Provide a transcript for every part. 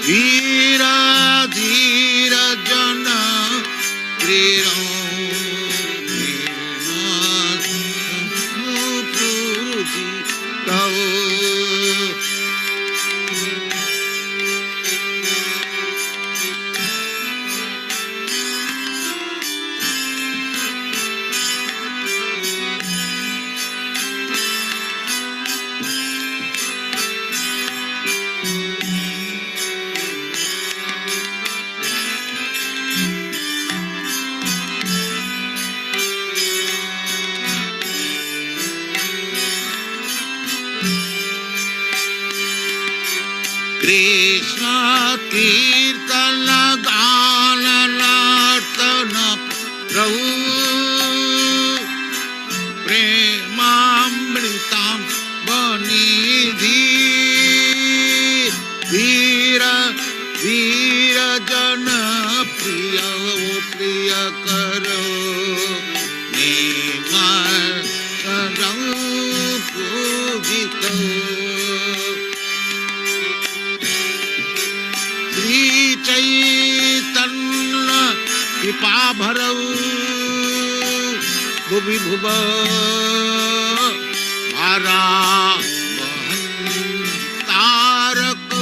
वीरा धीर जन प्रिय कृष्ण कीर्तन गान नर्तन प्रभु प्रेमामृतम बनिधि वीर वीर जन प्रिय प्रिय करो पूजित चैतन्य कृपा भरौ भुवि भुव भारा तारक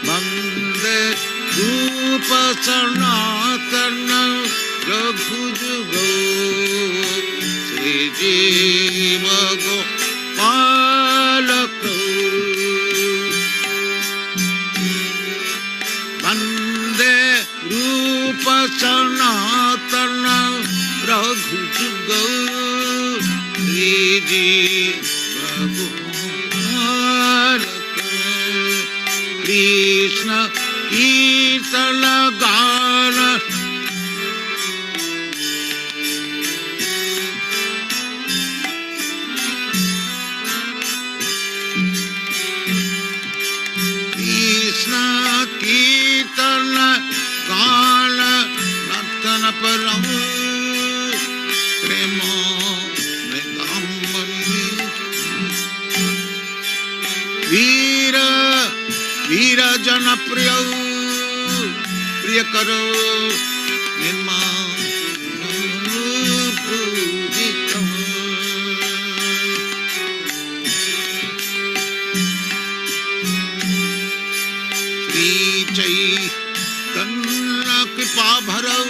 वंदे रूप सनातन रघुजुगौ श्री जीव गोपालक वंदे रूप सनातन रघुजुगौ श्री जीव गोपालक कृष्ण कीर्तन गान कीर्तन गान नर्तन परम प्रेम वीर वीर जन प्रिय प्रिय करो चैतन्य कृपा भरौ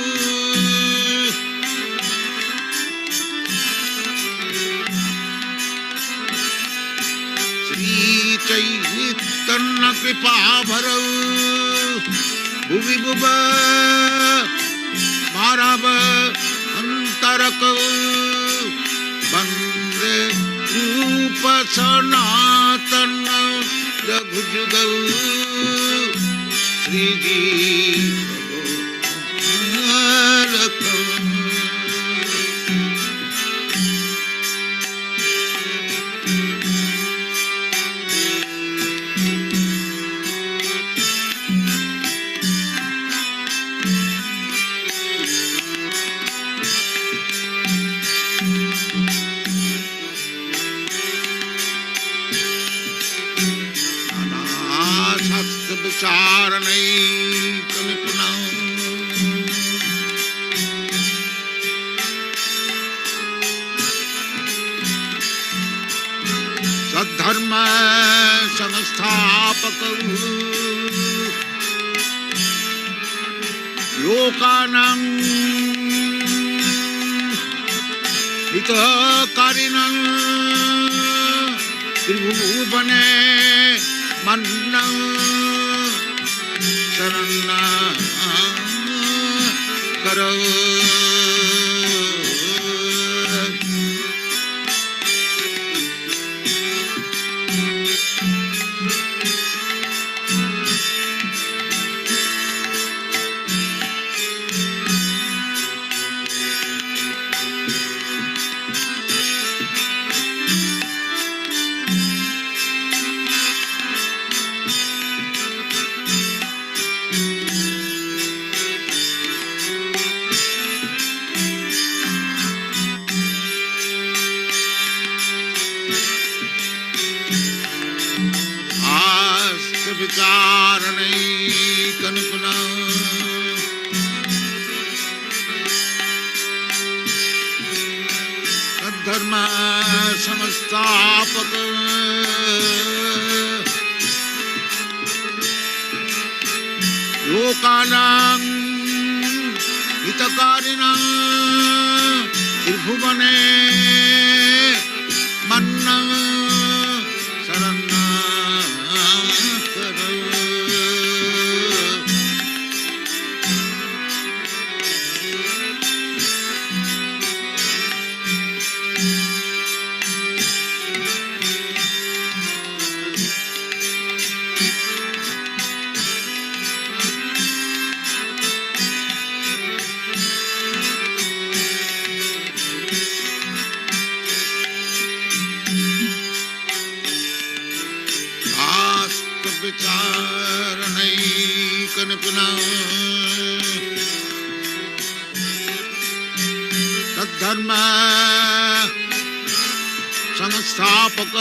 श्री चैतन्य कृपा भरौ भुवि भुव मारव अंतरक वंदे रूप सनातन रघुजुगौ श्री जीव गोपालक विचारणैक निपुणं सद्धर्म संस्थापकं लोकानां हितकारिणं त्रिभुवने मन्नं शरण करो विचारणैकनिपुण धर्म संस्थापक लोकानां हितकारिणां त्रिभुवने मन्नं शरणाकर विचारणैकनिपुण तद्धर्म संस्थापक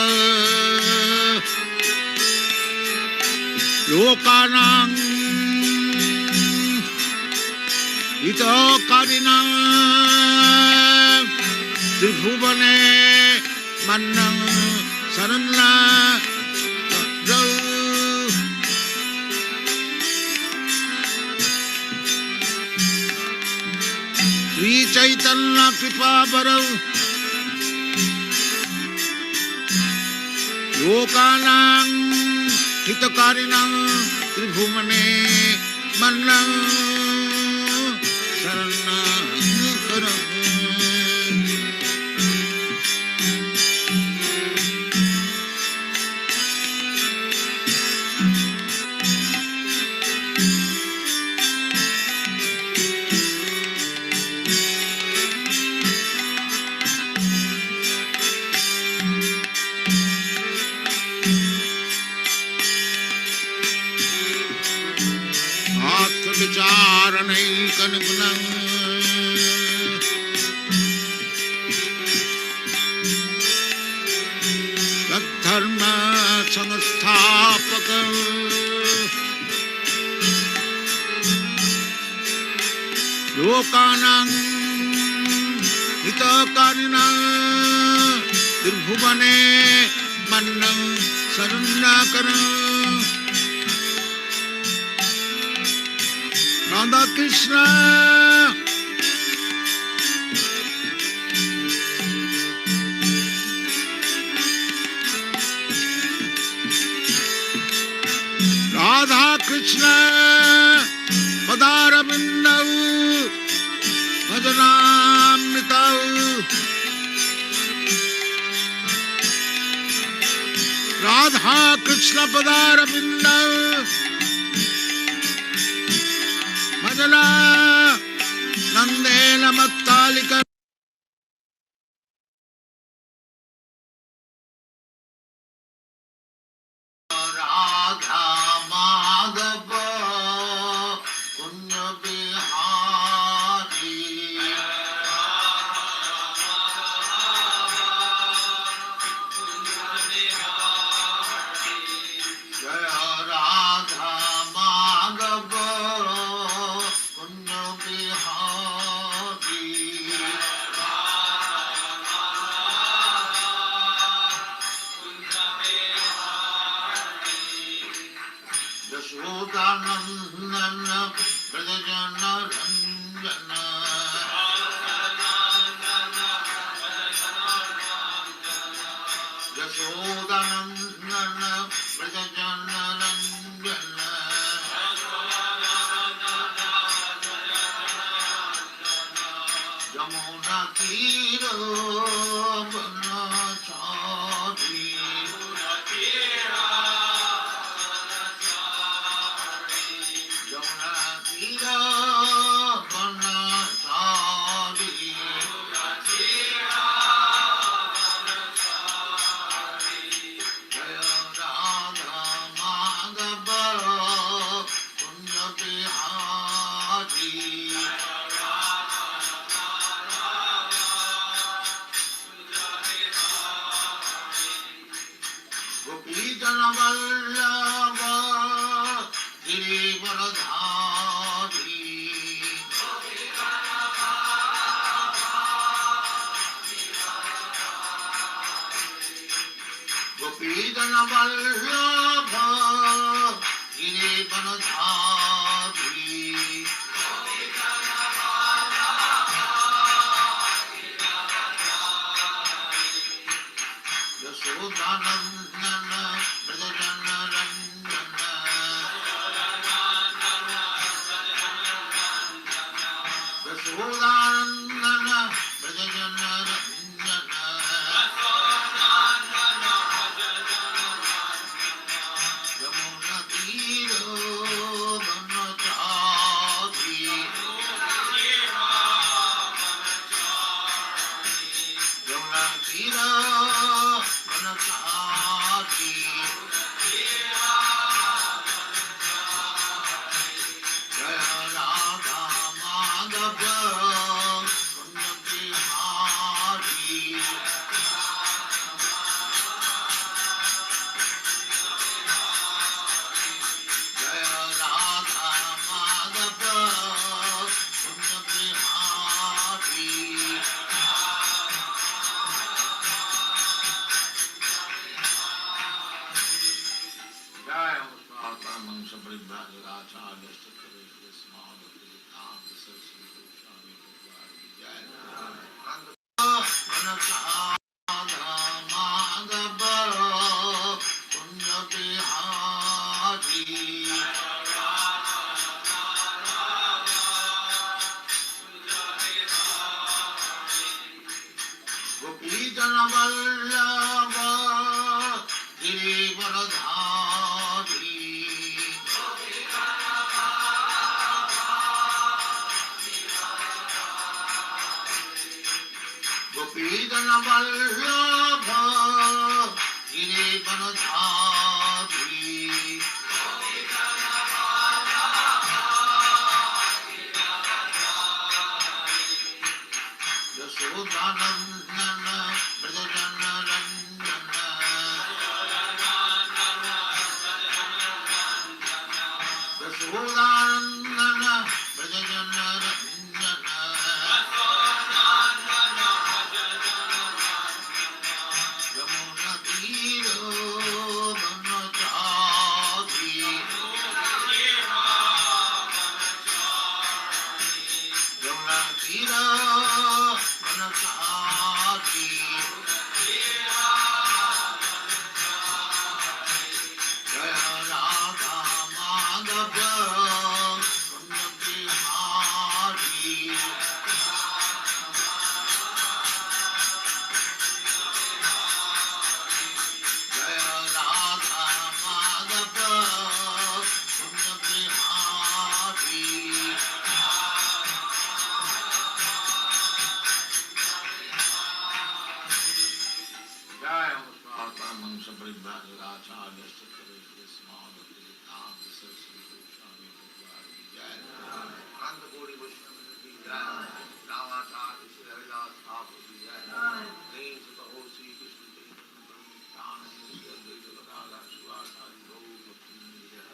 लोकानां हितकारिणां त्रिभुवने मन्नं शरणाकर श्री चैतन्य कृपावरौ लोकानां हितकारिणां त्रिभुवने मन्नं शरणाकर विचारणैकनिपुण तद्धर्म संस्थापक लोकानां हितकारिणां त्रिभुवने मन्नं शरणाकर राधा कृष्ण राधा कृष्ण पदारविन्दौ भजनामृतौ राधा कृष्ण पदारविन्दौ भजना नंदेन मत्तालिका राधा माधव कुंज बिहारी जय राधा माधव यशोदानंदन ब्रजजन रंजन यशोदानंदन ब्रजजन रंजन यमुना तीर बनचारी गोपी जन Vallabh Girivaradhari. Gopidana Vallabha Girivaradhari. Yasodhanandana Brajajana Ranjana. Yasodhanandana Brajajana Ranjana. Yamuna Tiro Dhanachari. Yamuna Tiro Dhanachari. Jaya Radha Madhava Kunja Bihari. Jaya Radha Madhava Kunja Bihari. Jaya Mahatma Paribhajagacharya Stakare Smada Pilitam Saraswati Goswami Bhagavati Jaya Radha Madhava Kunja Bihari. Gopijana Vallabha Girivaradhari. Gopijana Vallabha Girivaradhari. Yasodhanandana Brajajana Ranjana. Yasodhanandana Brajajana Ranjana. Yamuna Tiro Dhanachari. Yamuna Tiro Dhanachari. Jaya Radha Madhava Kunja Bihari. Jaya Radha Madhava Kunja Bihari. Jaya Mahatma Paribhajagacharya Stakare Smada Pilitam Saraswati Goswami Bhagavati Jaya Ananda Gauri Vaishnava Jaya Ramacharya Sri Haridas Thakur Jaya Names of the whole Sri Krishna Chaitanya Sri Advaita Gadadhar Shivasari Gaur Bhakti Jaya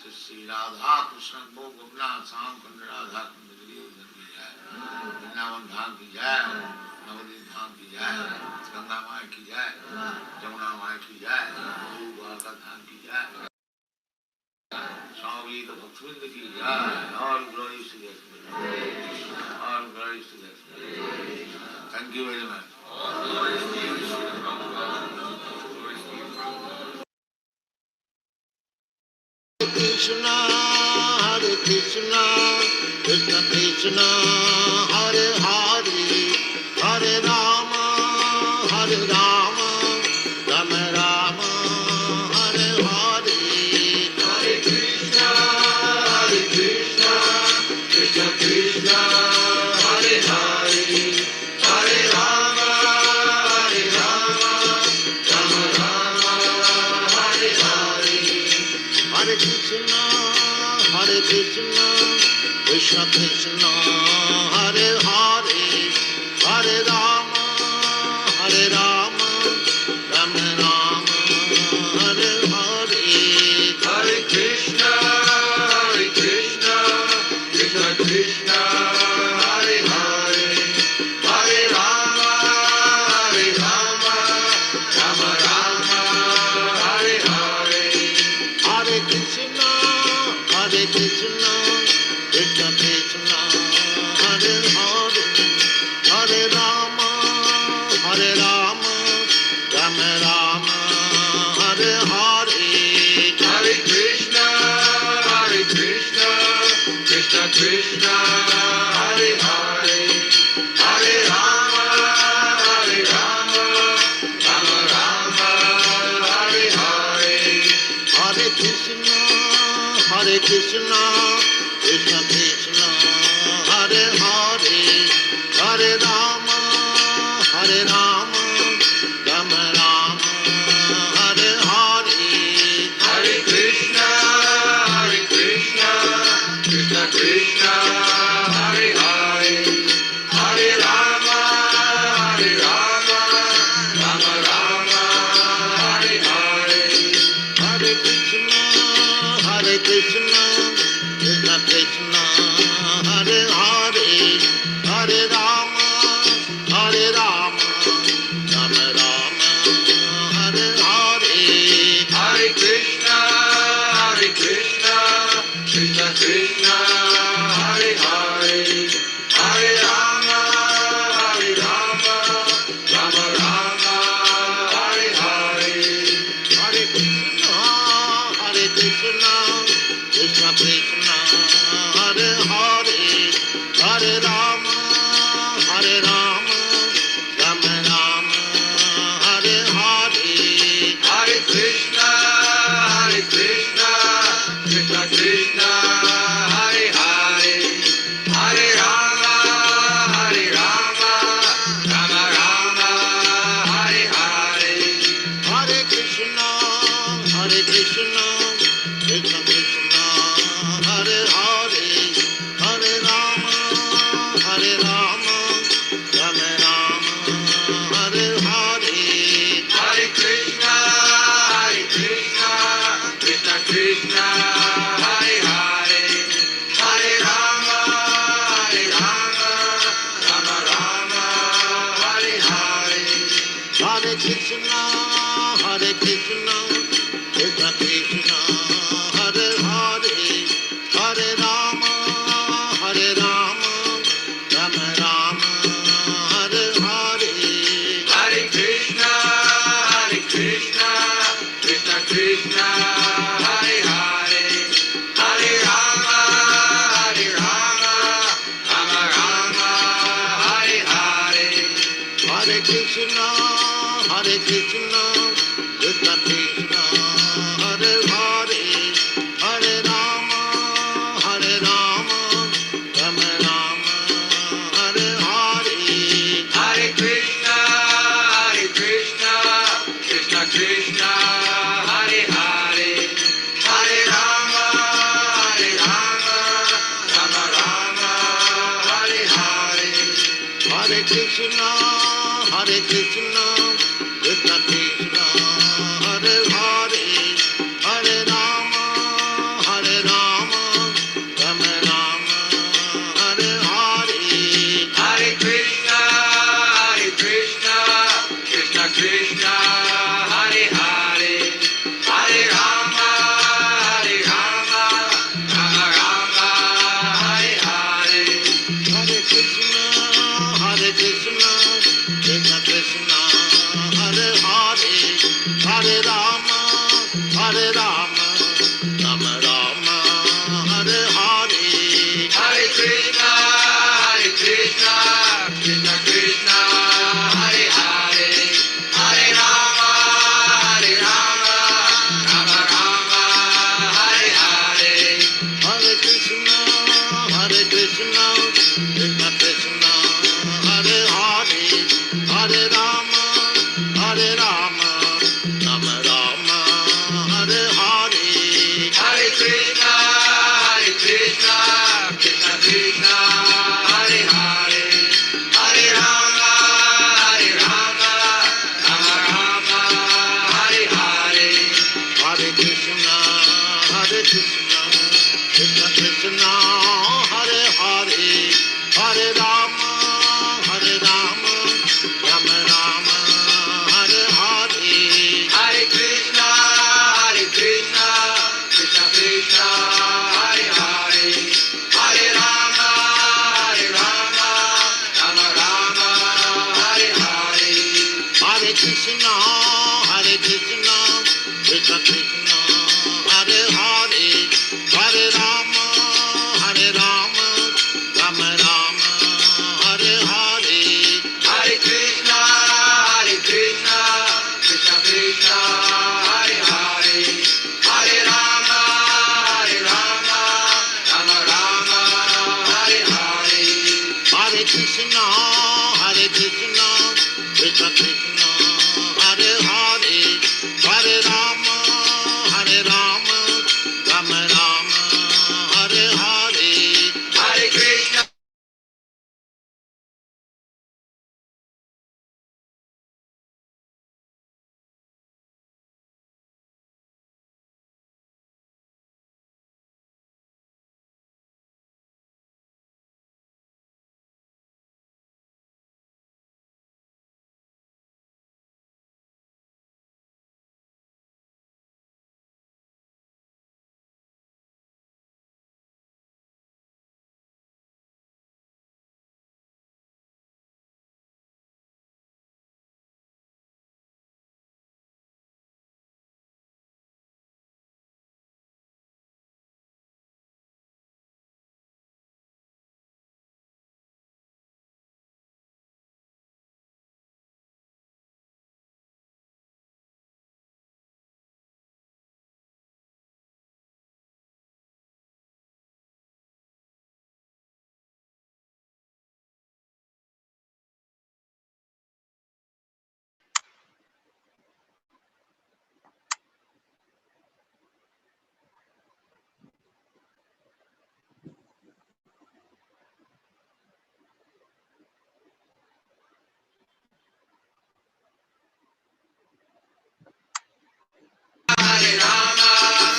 Sri Radha Krishna Gopinath Samkund Radha Kund Giri Jaya Vrindavan Dham Ki Jaya Navadip Dham Ki Jaya Ganga Mai Ki Jaya Jamuna Mai Ki Jaya Guru Dwarka Dham Ki Jaya Swami Bhaktivinoda Ki Jaya. All glories to the Excellency. All glories to the Excellency. Thank you very much. Krishna, Hare Krishna, Krishna Krishna, Hare Hare, Hare Rama, Hare Rama, Rama Rama, Hare Hare. Hare Krishna, Krishna Krishna, Hare Hare, Hare Rama, Rama Rama, Hare Hare. Hare Krishna, Krishna Krishna, Hare Hare, Hare Rama, Rama Rama, Hare Hare. Hare Krishna. Krishna, Krishna Krishna, Hare Hare, Hare Rama, Hare Rama, Rama Rama, Hare Hare. Hare Krishna, Krishna Krishna, Hare Hare, Hare Rama, Rama Rama, Hare Hare. Hare Krishna, Krishna Krishna, Hare Hare, Hare Rama, Rama Rama, Hare Hare. Hare Krishna, Krishna Krishna, Hare Hare, Hare Rama, Rama Rama, Hare Hare. Hare Krishna, Krishna Krishna, Hare Hare, Hare Rama, Rama Rama, Hare Hare. Hare Krishna, Krishna Krishna, Hare Hare, Hare Rama, Rama Rama, Hare Hare. Hare Krishna, Krishna Krishna, Hare Hare, Hare Rama, Rama Rama, Hare Hare. Hare Krishna, Krishna Krishna, Hare Hare, Hare Rama, Rama Rama, Hare Hare. Hare Krishna, Krishna Krishna, Hare Hare, Hare Rama, Rama Rama, Hare Hare. Hare Krishna, Krishna Krishna, Hare Hare, Hare Rama, Rama Rama, Hare Hare. Hare Krishna, Krishna Krishna, Hare Hare, Hare Rama, Rama Rama, Hare Hare. Hare Krishna, Krishna Krishna, Hare Hare, Hare Rama, Rama Rama, Hare Hare. Hare Krishna, Krishna Krishna, Hare Hare, Hare Rama, Rama Rama, Hare Hare. Hare Krishna, Krishna Krishna, Hare Hare, Hare Rama, Rama Rama, Hare Hare. Hare Krishna, Krishna Krishna, Hare Hare, Hare Rama, Rama Rama, Hare Hare. Hare Krishna, Krishna Krishna, Hare Hare, Hare Rama, Rama Rama, Hare Hare. Hare Krishna, Krishna Krishna, Hare Hare, Hare Rama, Rama Rama, Hare Hare.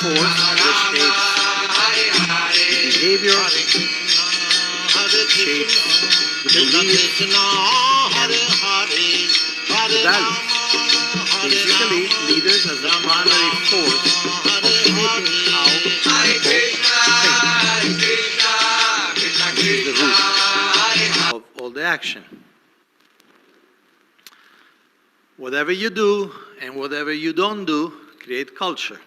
force that shapes behavior, shapes the beliefs, and the values. Basically, leaders as the primary force of shaping how people think. This is the root of all the action. Whatever you do and whatever you don't do create culture.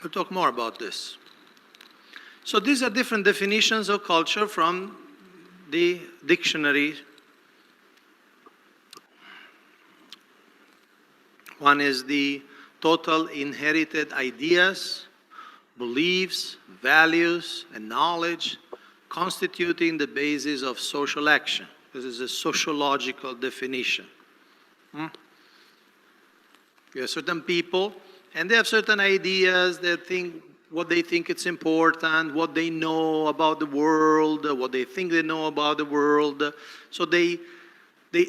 We'll talk more about this. So these are different definitions of culture from the dictionary. One is the total inherited ideas, beliefs, values, and knowledge constituting the basis of social action. This is a sociological definition. You have certain people, and they have certain ideas, they think what they think it's important, what they know about the world, what they think they know about the world. So they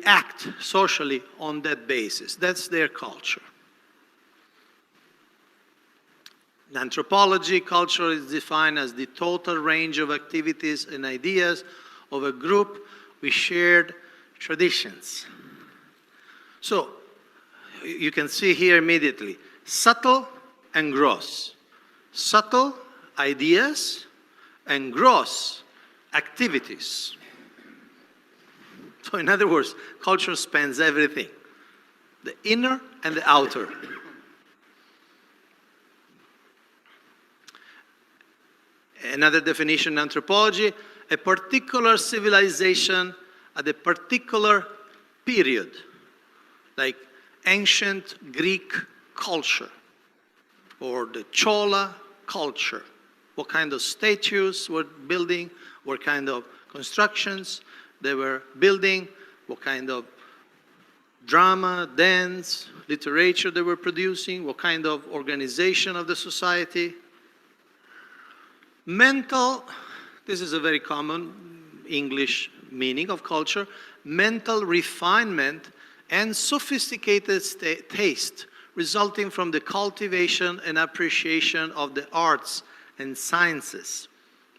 act socially on that basis. That's their culture. In anthropology, culture is defined as the total range of activities and ideas of a group with shared traditions. So, you can see here immediately, subtle and gross. Subtle ideas and gross activities. So in other words, culture spans everything, the inner and the outer. Another definition in anthropology, a particular civilization at a particular period, like ancient Greek culture or the Chola culture. What kind of statues were building, what kind of constructions they were building, what kind of drama, dance, literature they were producing, what kind of organization of the society. Mental, this is a very common English meaning of culture, mental refinement and sophisticated taste resulting from the cultivation and appreciation of the arts and sciences.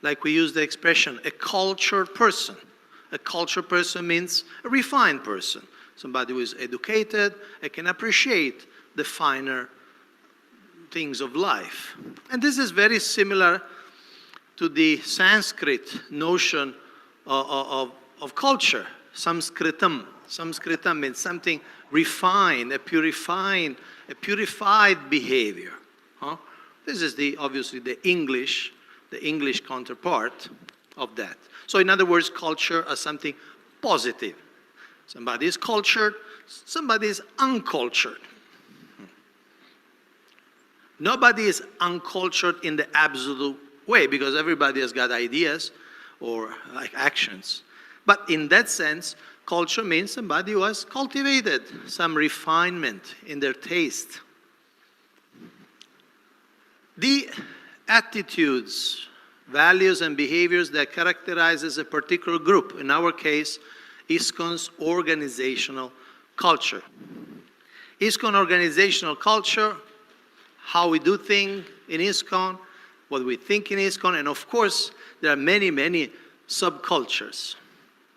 Like we use the expression, a cultured person. A cultured person means a refined person. Somebody who is educated and can appreciate the finer things of life. And this is very similar to the Sanskrit notion of culture, Sanskritam. Sanskritam means something refined, a purified behavior. This is obviously the English counterpart of that. So in other words, culture as something positive. Somebody is cultured, somebody is uncultured. Nobody is uncultured in the absolute way because everybody has got ideas or like actions. But in that sense, culture means somebody who has cultivated some refinement in their taste. The attitudes, values, and behaviors that characterizes a particular group, in our case, ISKCON's organizational culture. ISKCON organizational culture, how we do things in ISKCON, what we think in ISKCON, and of course, there are many, many subcultures.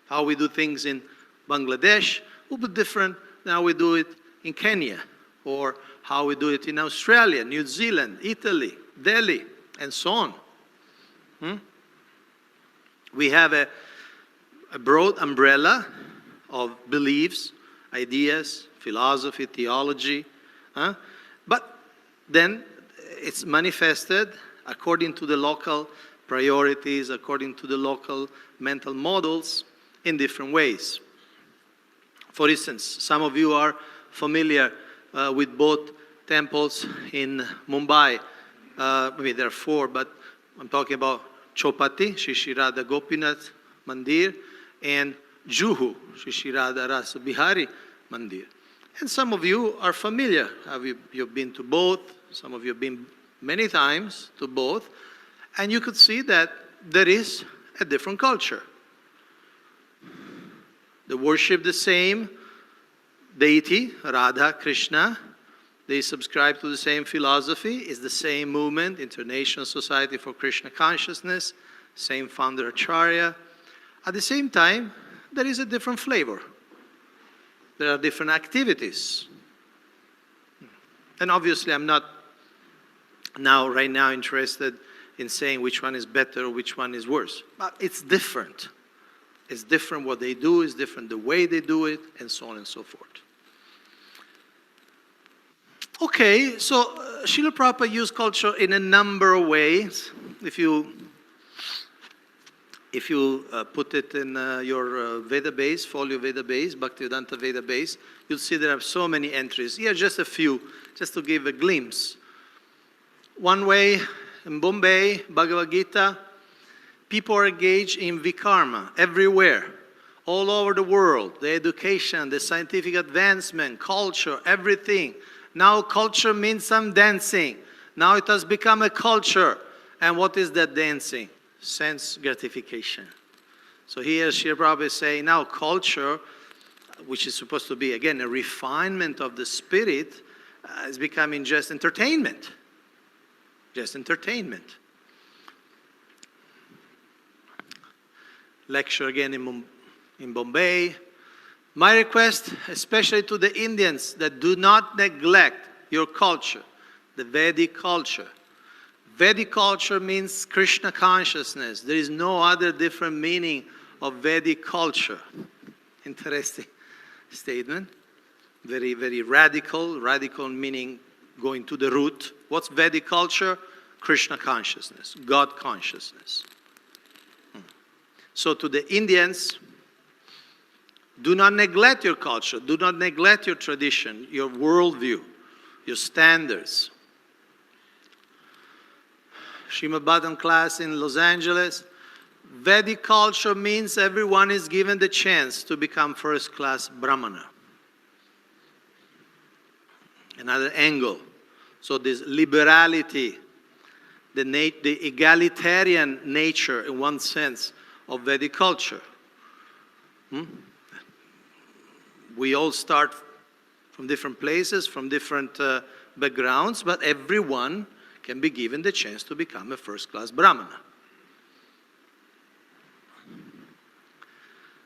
How we do things in Bangladesh will be different than how we do it in Kenya, or how we do it in Australia, New Zealand, Italy, Delhi, and so on. We have a broad umbrella of beliefs, ideas, philosophy, theology, but then it's manifested according to the local priorities, according to the local mental models in different ways. For instance, some of you are familiar with both temples in Mumbai. There are four, but I'm talking about Chopati, Shri Shri Radha Gopinath Mandir, and Juhu, Shri Shri Radha Rasa Bihari Mandir. And some of you are familiar. You've been to both. Some of you have been many times to both. And you could see that there is a different culture. They worship the same deity, Radha, Krishna, They subscribe to the same philosophy. It's the same movement, International Society for Krishna Consciousness, same founder Acharya. At the same time, there is a different flavor. There are different activities. And obviously, I'm not right now interested in saying which one is better or which one is worse. But it's different. It's different what they do, it's different the way they do it, and so on and so forth. Okay, so Srila Prabhupada used culture in a number of ways. If you put it in your Veda base, folio Veda base, Bhaktivedanta Veda base, you'll see there are so many entries. Here, just a few, just to give a glimpse. One way, in Bombay, Bhagavad Gita, people are engaged in vikarma everywhere, all over the world. The education, the scientific advancement, culture, everything. Now culture means some dancing. Now it has become a culture. And what is that dancing? Sense gratification. So here Srila Prabhupada is saying now culture, which is supposed to be again a refinement of the spirit, is becoming just entertainment. Just entertainment. Lecture again in Bombay. My request, especially to the Indians, that do not neglect your culture, the Vedic culture. Vedic culture means Krishna consciousness. There is no other different meaning of Vedic culture. Interesting statement. Very, very radical. Radical meaning going to the root. What's Vedic culture? Krishna consciousness, God consciousness. So to the Indians, do not neglect your culture. Do not neglect your tradition, your worldview, your standards. Srimad Bhagavatam class in Los Angeles. Vedic culture means everyone is given the chance to become first-class Brahmana. Another angle. So this liberality, the egalitarian nature in one sense of Vedic culture. We all start from different places, from different backgrounds, but everyone can be given the chance to become a first-class Brahmana.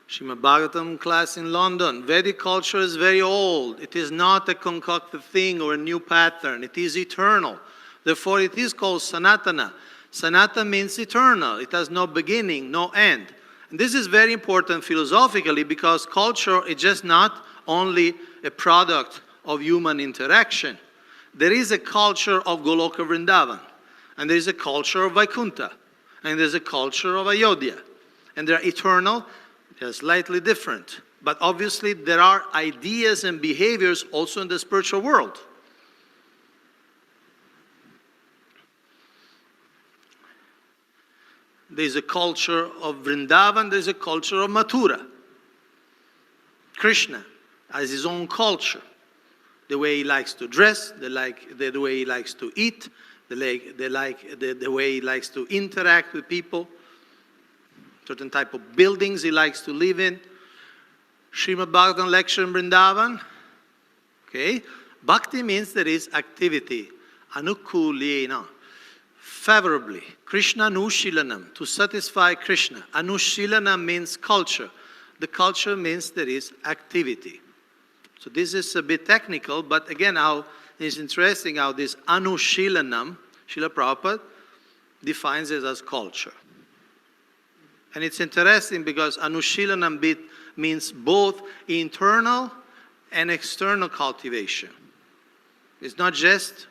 Srimad Bhagavatam class in London. Vedic culture is very old. It is not a concocted thing or a new pattern. It is eternal. Therefore, it is called Sanatana. Sanatana means eternal. It has no beginning, no end. And this is very important philosophically because culture is just not only a product of human interaction. There is a culture of Goloka Vrindavan, and there is a culture of Vaikuntha, and there's a culture of Ayodhya. And they're eternal, they're slightly different. But obviously there are ideas and behaviors also in the spiritual world. There's a culture of Vrindavan, there's a culture of Mathura. Krishna has his own culture. The way he likes to dress, the way he likes to eat, the way he likes to interact with people, certain type of buildings he likes to live in. Srimad Bhagavatam lecture in Vrindavan. Okay? Bhakti means there is activity. Anukulena. Favorably. Krishna Anushilanam. To satisfy Krishna. Anushilanam means culture. The culture means there is activity. So this is a bit technical, but again, how it's interesting how this Anushilanam, Srila Prabhupada defines it as culture. And it's interesting because Anushilanam bit means both internal and external cultivation. It's not just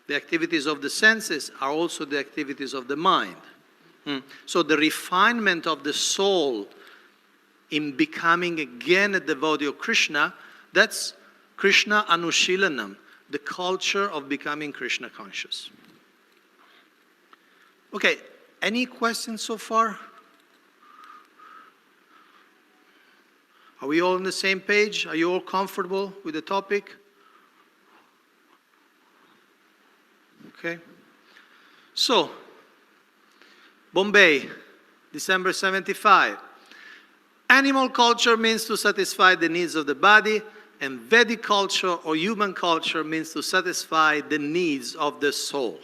the activities of the senses, are also the activities of the mind. So the refinement of the soul in becoming again a devotee of Krishna, that's Krishna Anushilanam, the culture of becoming Krishna conscious. Okay, any questions so far? Are we all on the same page? Are you all comfortable with the topic? Okay. So, Bombay, December 75. Animal culture means to satisfy the needs of the body. And Vedic culture or human culture means to satisfy the needs of the soul.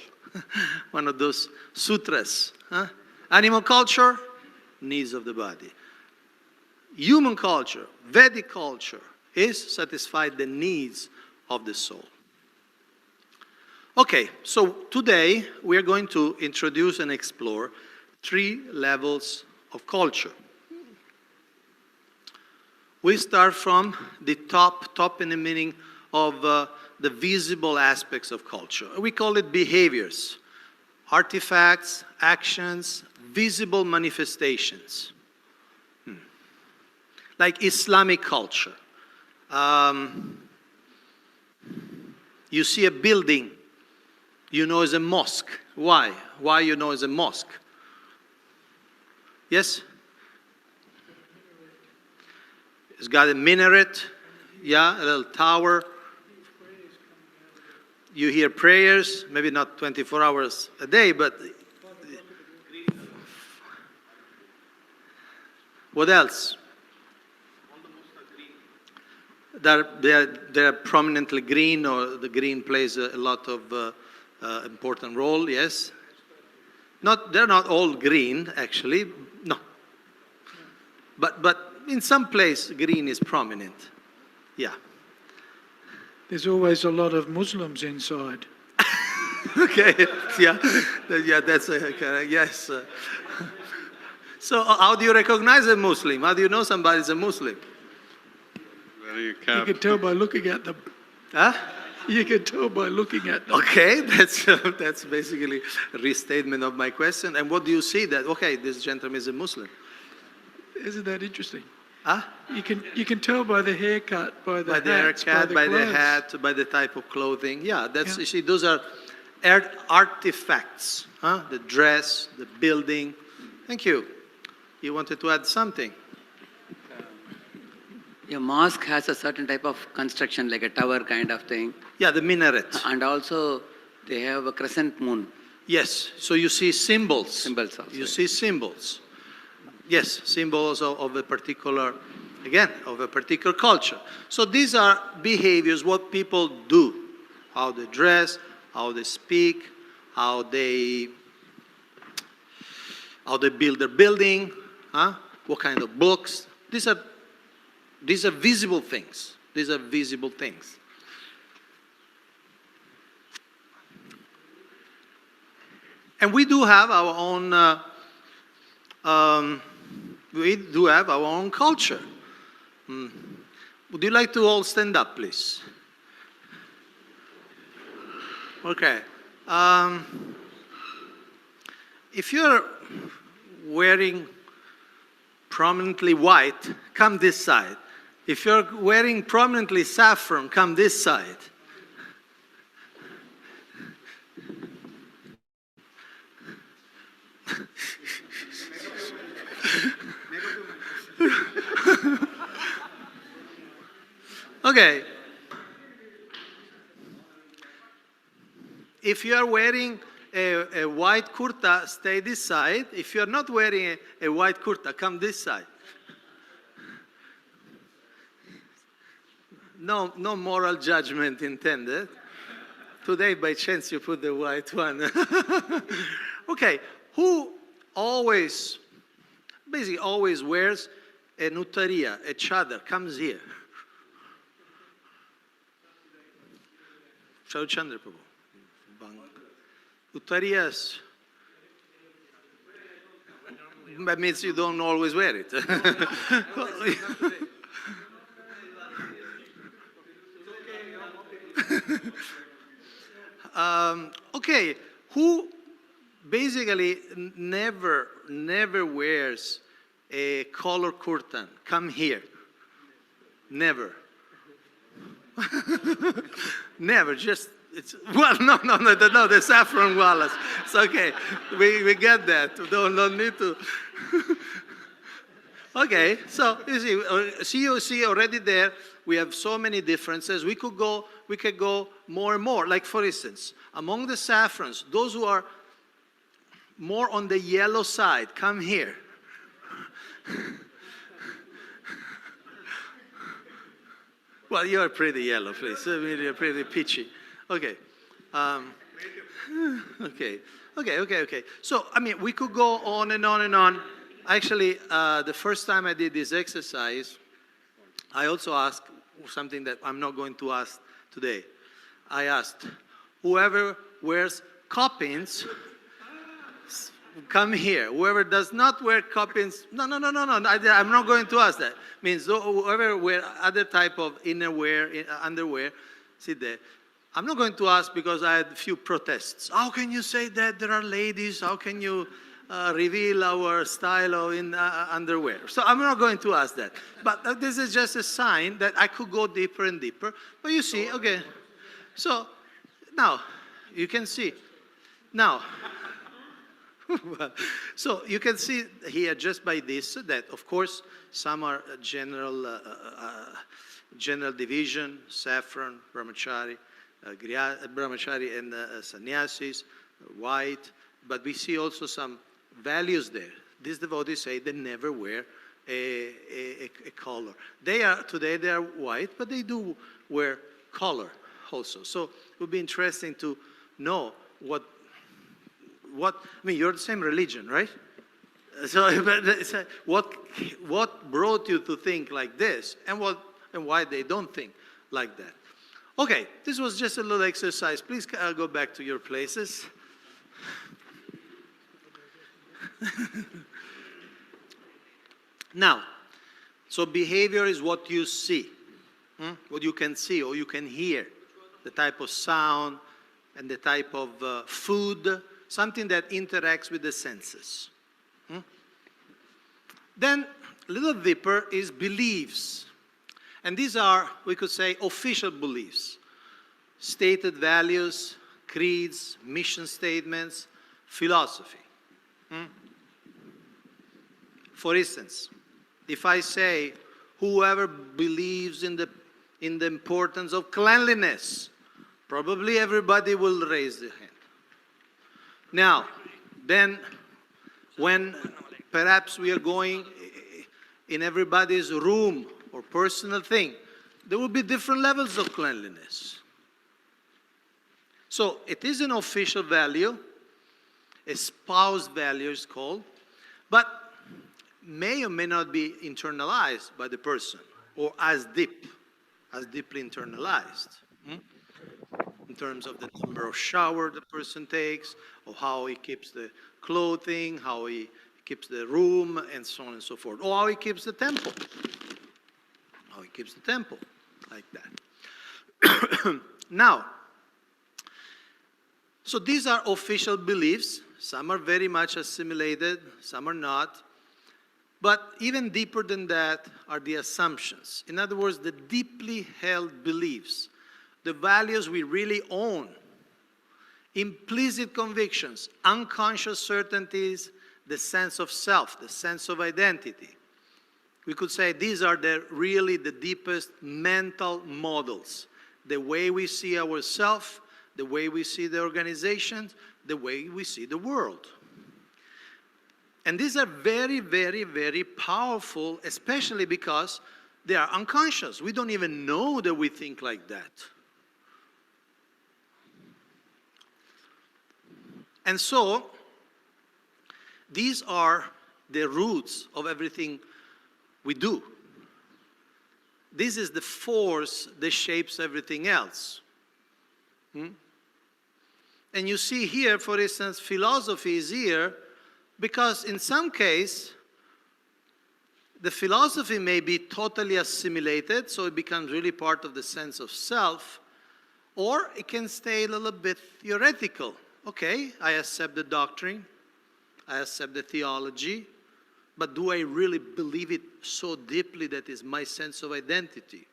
One of those sutras. Huh? Animal culture, needs of the body. Human culture, Vedic culture, is satisfy the needs of the soul. Okay, so today we are going to introduce and explore 3 levels of culture. We start from the top in the meaning of the visible aspects of culture. We call it behaviors, artifacts, actions, visible manifestations. Like Islamic culture. You see a building, you know it's a mosque. Why? Why you know it's a mosque? Yes? It's got a minaret, yeah, a little tower. You hear prayers, maybe not 24 hours a day, but what else? They're prominently green, or the green plays a lot of important role, yes? They're not all green, actually, no. But in some place, green is prominent, yeah. There's always a lot of Muslims inside. Okay, yeah, that's yes. So how do you recognize a Muslim? How do you know somebody's a Muslim? You can tell by looking at them. Huh? You can tell by looking at them. Okay, that's basically a restatement of my question. And what do you see that, okay, this gentleman is a Muslim? Isn't that interesting? Huh? You can tell by the haircut, by the haircut, by the clothes. hat, by the type of clothing. Yeah, that's, Yeah. You see, those are artifacts. Huh? The dress, the building. Thank you. You wanted to add something? A mosque has a certain type of construction, like a tower kind of thing. Yeah, the minaret. And also, they have a crescent moon. Yes, so you see symbols. Symbols also. You see symbols. Yes, symbols of a particular, again, of a particular culture. So these are behaviors, what people do. How they dress, how they speak, how they build their building, huh? What kind of books. These are visible things. These are visible things. And we do have our own culture. Would you like to all stand up, please? Okay. If you're wearing prominently white, come this side. If you're wearing prominently saffron, come this side. Okay. If you are wearing a white kurta, stay this side. If you are not wearing a white kurta, come this side. No moral judgment intended. Today, by chance, you put the white one. Okay, who basically always wears a nuttaria, a chadar, comes here. Charu Chandra Prabhu. Uttariyas. That means you don't always wear it. Okay, who basically never wears a color kurtan? Come here. Never. Never, just, well, no, the saffron Wallace. It's okay, we get that, don't need to. Okay, so you see already there, we have so many differences. We could go more and more. Like for instance, among the saffrons, those who are more on the yellow side, come here. Well, you're pretty yellow, please. I mean, you're pretty peachy. Okay. Okay. So, I mean, we could go on and on and on. Actually, the first time I did this exercise, I also asked something that I'm not going to ask today. I asked, whoever wears coppins, come here. Whoever does not wear coppins, no. I'm not going to ask that. Means whoever wear other type of innerwear, underwear, sit there. I'm not going to ask because I had a few protests. How can you say that there are ladies? How can you reveal our style of underwear? So I'm not going to ask that. But this is just a sign that I could go deeper and deeper. But you see, okay. So now you can see. Now, so you can see here just by this that, of course, some are general division, saffron, brahmachari, brahmachari and sannyasis, white, but we see also some values there. These devotees say they never wear a collar. Today they are white, but they do wear collar also. So it would be interesting to know what I mean, you're the same religion, right? So what brought you to think like this, and why they don't think like that? Okay, this was just a little exercise. Please go back to your places. Now, so behavior is what you see, what you can see or you can hear, the type of sound and the type of food, something that interacts with the senses. Then, a little deeper is beliefs. And these are, we could say, official beliefs. Stated values, creeds, mission statements, philosophy. For instance, if I say, whoever believes in the importance of cleanliness, probably everybody will raise their hand. Now, then, when perhaps we are going in everybody's room or personal thing, there will be different levels of cleanliness. So it is an official value, a spouse value is called, but may or may not be internalized by the person or as deeply internalized. In terms of the number of showers the person takes, or how he keeps the clothing, how he keeps the room, and so on and so forth. Or how he keeps the temple. How he keeps the temple, like that. Now, so these are official beliefs. Some are very much assimilated, some are not. But even deeper than that are the assumptions. In other words, the deeply held beliefs, the values we really own, implicit convictions, unconscious certainties, the sense of self, the sense of identity. We could say these are really the deepest mental models. The way we see ourselves, the way we see the organizations, the way we see the world. And these are very, very, very powerful, especially because they are unconscious. We don't even know that we think like that. And so, these are the roots of everything we do. This is the force that shapes everything else. And you see here, for instance, philosophy is here because in some case, the philosophy may be totally assimilated, so it becomes really part of the sense of self, or it can stay a little bit theoretical. Okay, I accept the doctrine, I accept the theology, but do I really believe it so deeply that it's my sense of identity?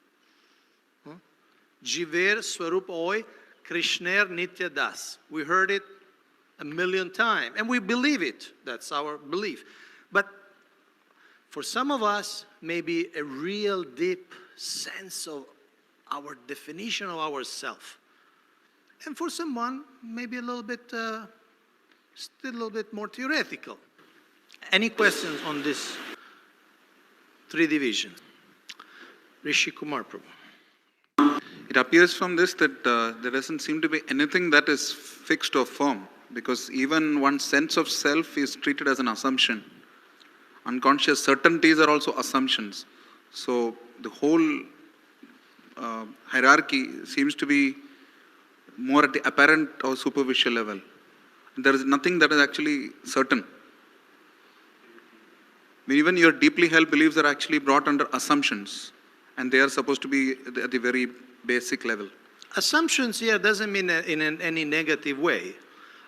Jiver Swarup Oy Krishner Nitya Das. We heard it a million times, and we believe it. That's our belief. But for some of us, maybe a real deep sense of our definition of ourself. And for someone, maybe a little bit, still a little bit more theoretical. Any questions on this three divisions? Rishi Kumar Prabhu. It appears from this that there doesn't seem to be anything that is fixed or firm, because even one's sense of self is treated as an assumption. Unconscious certainties are also assumptions. So the whole hierarchy seems to be more at the apparent or superficial level. There is nothing that is actually certain. Even your deeply held beliefs are actually brought under assumptions, and they are supposed to be at the very basic level. Assumptions here doesn't mean in any negative way.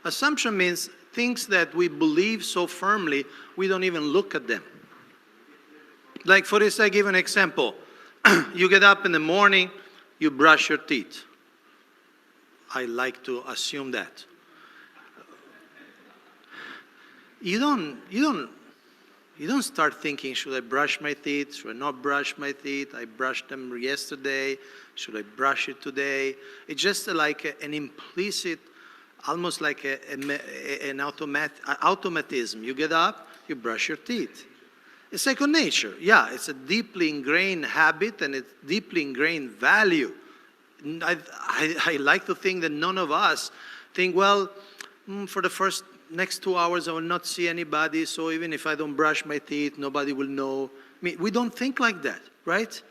Assumption means things that we believe so firmly, we don't even look at them. Like, for instance, I give an example. You get up in the morning, you brush your teeth. I like to assume that. You don't start thinking, should I brush my teeth? Should I not brush my teeth? I brushed them yesterday. Should I brush it today? It's just like an implicit, almost like an automatism. You get up, you brush your teeth. It's second nature. Yeah, it's a deeply ingrained habit and it's deeply ingrained value. I like to think that none of us think, well, for the next 2 hours I will not see anybody, so even if I don't brush my teeth, nobody will know. I mean, we don't think like that, right?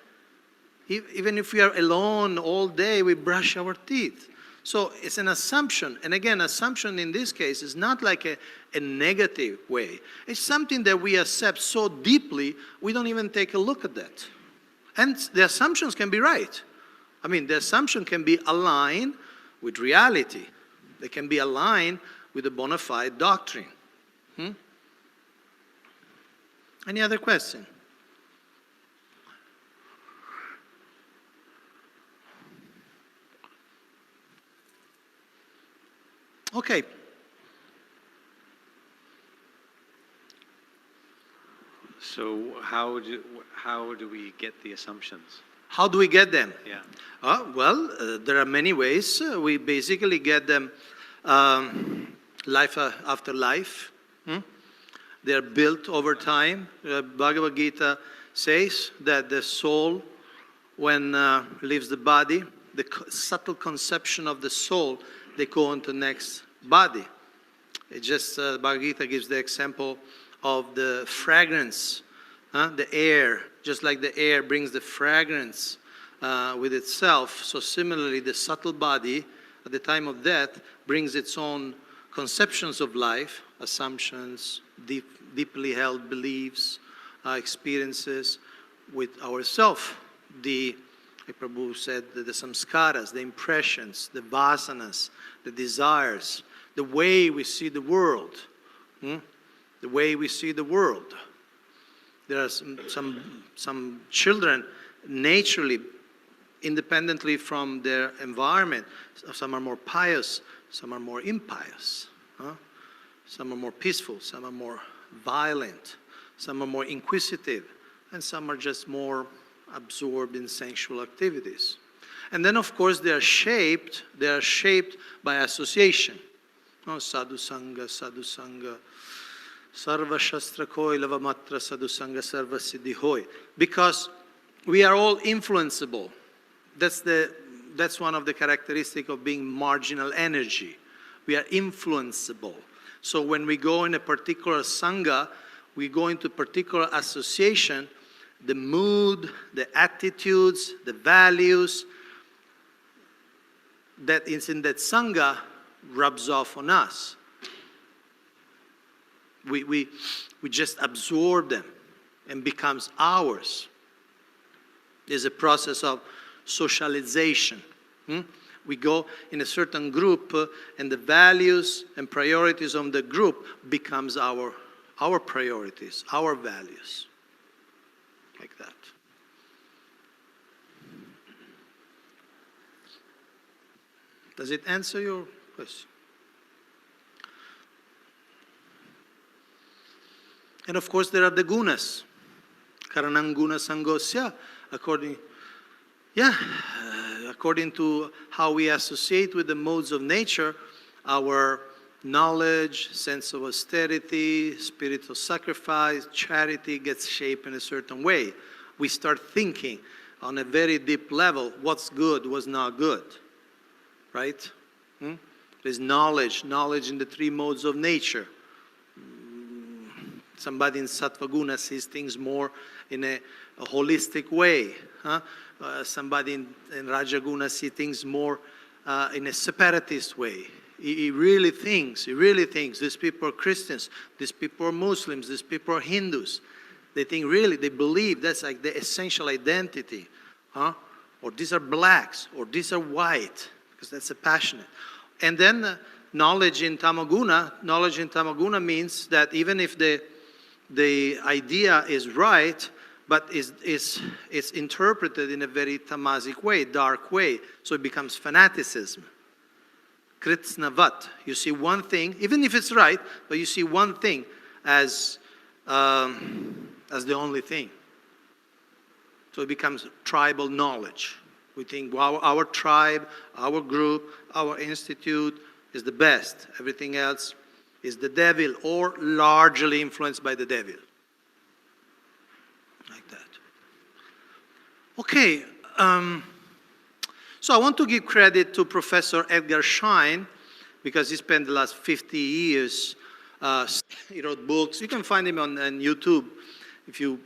Even if we are alone all day, we brush our teeth. So it's an assumption. And again, assumption in this case is not like a negative way. It's something that we accept so deeply, we don't even take a look at that. And the assumptions can be right. I mean, the assumption can be aligned with reality. They can be aligned with a bona fide doctrine. Any other question? Okay. So how do we get the assumptions? How do we get them? Yeah. Well, there are many ways. We basically get them life after life. They are built over time. Bhagavad Gita says that the soul, when leaves the body, the subtle conception of the soul, they go on to the next body. It just, Bhagavad Gita gives the example of the fragrance, the air. Just like the air brings the fragrance with itself, so similarly the subtle body at the time of death brings its own conceptions of life, assumptions, deeply held beliefs, experiences with ourselves. Like Prabhu said, the samskaras, the impressions, the vasanas, the desires, the way we see the world. The way we see the world. There are some children naturally, independently from their environment, some are more pious, some are more impious. Some are more peaceful, some are more violent, some are more inquisitive, and some are just more absorbed in sensual activities. And then, of course, they are shaped by association. Sadhu Sangha, Sarva Shastra Koi Lava Matra Sadhu Sangha Sarva Siddhi Hoy. Because we are all influenceable. That's one of the characteristics of being marginal energy. We are influenceable. So when we go in a particular Sangha, we go into a particular association, the mood, the attitudes, the values that is in that Sangha rubs off on us. We just absorb them and becomes ours. There's a process of socialization. We go in a certain group and the values and priorities of the group becomes our priorities, our values. Like that. Does it answer your question? And of course there are the gunas. Karanam guna sangosya, according to how we associate with the modes of nature, our knowledge, sense of austerity, spiritual sacrifice, charity gets shaped in a certain way. We start thinking on a very deep level what's good, what's not good, right? There's knowledge in the three modes of nature. Somebody in Sattva Guna sees things more in a holistic way. Somebody in Rajaguna sees things more in a separatist way. He really thinks, these people are Christians, these people are Muslims, these people are Hindus. They think really, they believe that's like the essential identity. Or these are blacks, or these are white, because that's a passionate. And then knowledge in Tamaguna means that even if the idea is right, but is interpreted in a very tamasic way, dark way, so it becomes fanaticism. Kritsnavat. You see one thing, even if it's right, but you see one thing as the only thing. So it becomes tribal knowledge. We think, well, our tribe, our group, our institute is the best. Everything else is the devil, or largely influenced by the devil. Like that. Okay. So I want to give credit to Professor Edgar Schein, because he spent the last 50 years, he wrote books. You can find him on YouTube. If you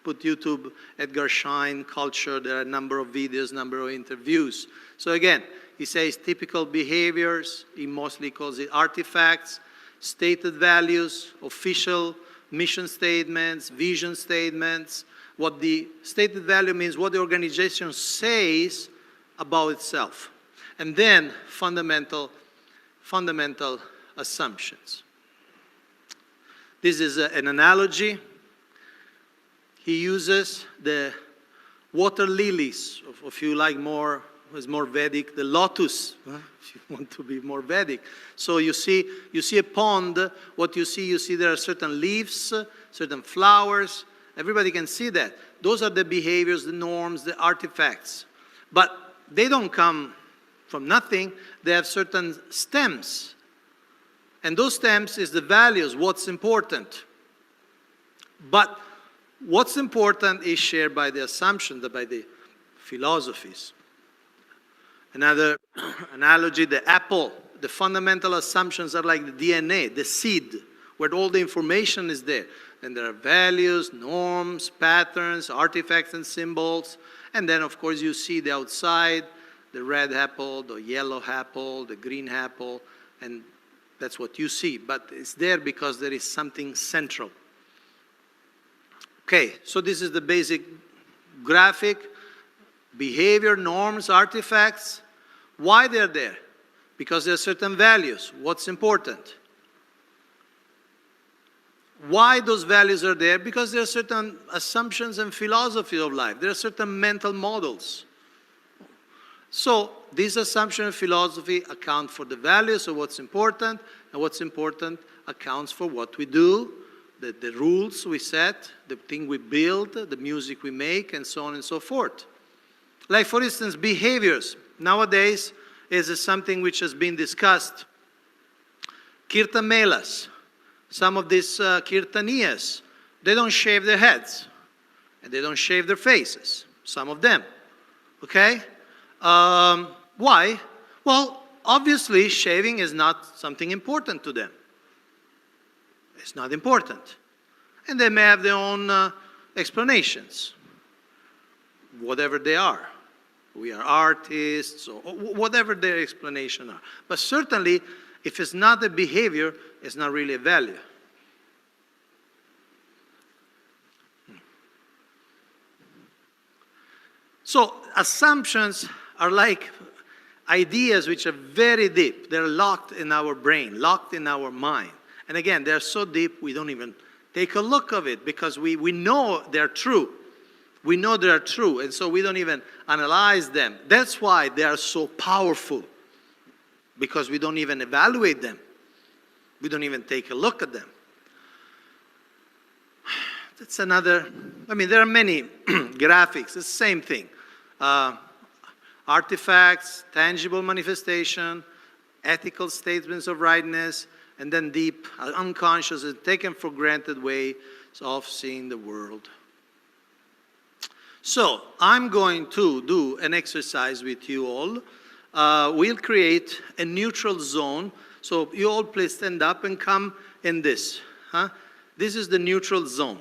put YouTube, Edgar Schein, culture, there are a number of videos, number of interviews. So again, he says typical behaviors, he mostly calls it artifacts, stated values, official mission statements, vision statements. What the stated value means, what the organization says about itself. And then fundamental assumptions. This is an analogy. He uses the water lilies, if you like more, is more Vedic, the lotus, if you want to be more Vedic. So you see a pond, what you see there are certain leaves, certain flowers. Everybody can see that. Those are the behaviors, the norms, the artifacts. But they don't come from nothing. They have certain stems. And those stems is the values, what's important. But what's important is shared by the assumptions, by the philosophies. Another analogy, the apple, the fundamental assumptions are like the DNA, the seed, where all the information is there. And there are values, norms, patterns, artifacts and symbols. And then, of course, you see the outside, the red apple, the yellow apple, the green apple, and that's what you see. But it's there because there is something central. Okay, so this is the basic graphic. Behavior, norms, artifacts. Why they're there? Because there are certain values. What's important? Why those values are there? Because there are certain assumptions and philosophy of life. There are certain mental models. So these assumptions and philosophy account for the values of what's important, and what's important accounts for what we do, the rules we set, the thing we build, the music we make, and so on and so forth. Like, for instance, behaviors. Nowadays is something which has been discussed. Kirtan melas. Some of these kirtaniyas, they don't shave their heads. And they don't shave their faces. Some of them. Okay? Why? Well, obviously, shaving is not something important to them. It's not important. And they may have their own explanations. Whatever they are. We are artists, or whatever their explanation are. But certainly, if it's not a behavior, it's not really a value. So assumptions are like ideas which are very deep. They're locked in our brain, locked in our mind. And again, they're so deep we don't even take a look of it, because we know they're true. We know they're true, and so we don't even analyze them. That's why they are so powerful, because we don't even evaluate them. We don't even take a look at them. That's another, there are many graphics, it's the same thing. Artifacts, tangible manifestation, ethical statements of rightness, and then deep, unconscious, and taken for granted ways of seeing the world. So I'm going to do an exercise with you all. We'll create a neutral zone. So you all please stand up and come in this. Huh? This is the neutral zone.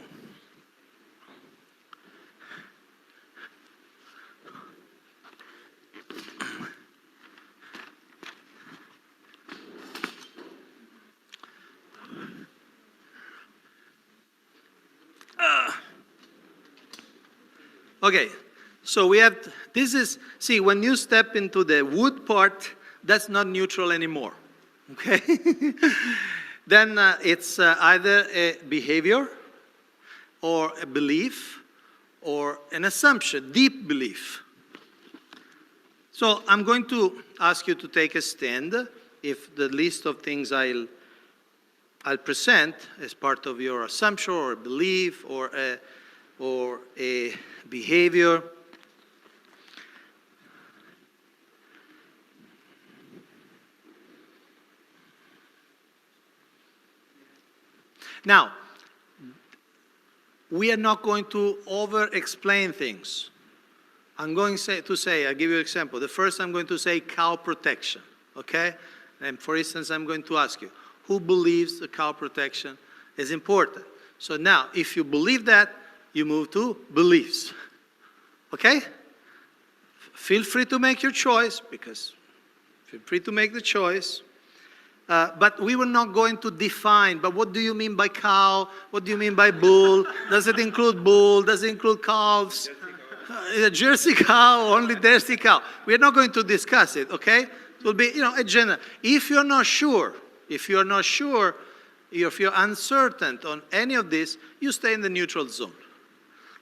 Okay, so we have, this is, see, when you step into the wood part, that's not neutral anymore, okay? Then it's either a behavior, or a belief, or an assumption, deep belief. So I'm going to ask you to take a stand if the list of things I'll present as part of your assumption or belief or a behavior. Now, we are not going to over-explain things. I'm going to say, I'll give you an example. The first I'm going to say cow protection, okay? And for instance, I'm going to ask you, who believes the cow protection is important? So now, if you believe that, you move to beliefs, okay? Feel free to make your choice, because feel free to make the choice. But we were not going to define, but what do you mean by cow? What do you mean by bull? Does it include bull? Does it include calves? A Jersey cow, only Jersey cow. We're not going to discuss it, okay? It will be, a general. If you're not sure, if you're uncertain on any of this, you stay in the neutral zone.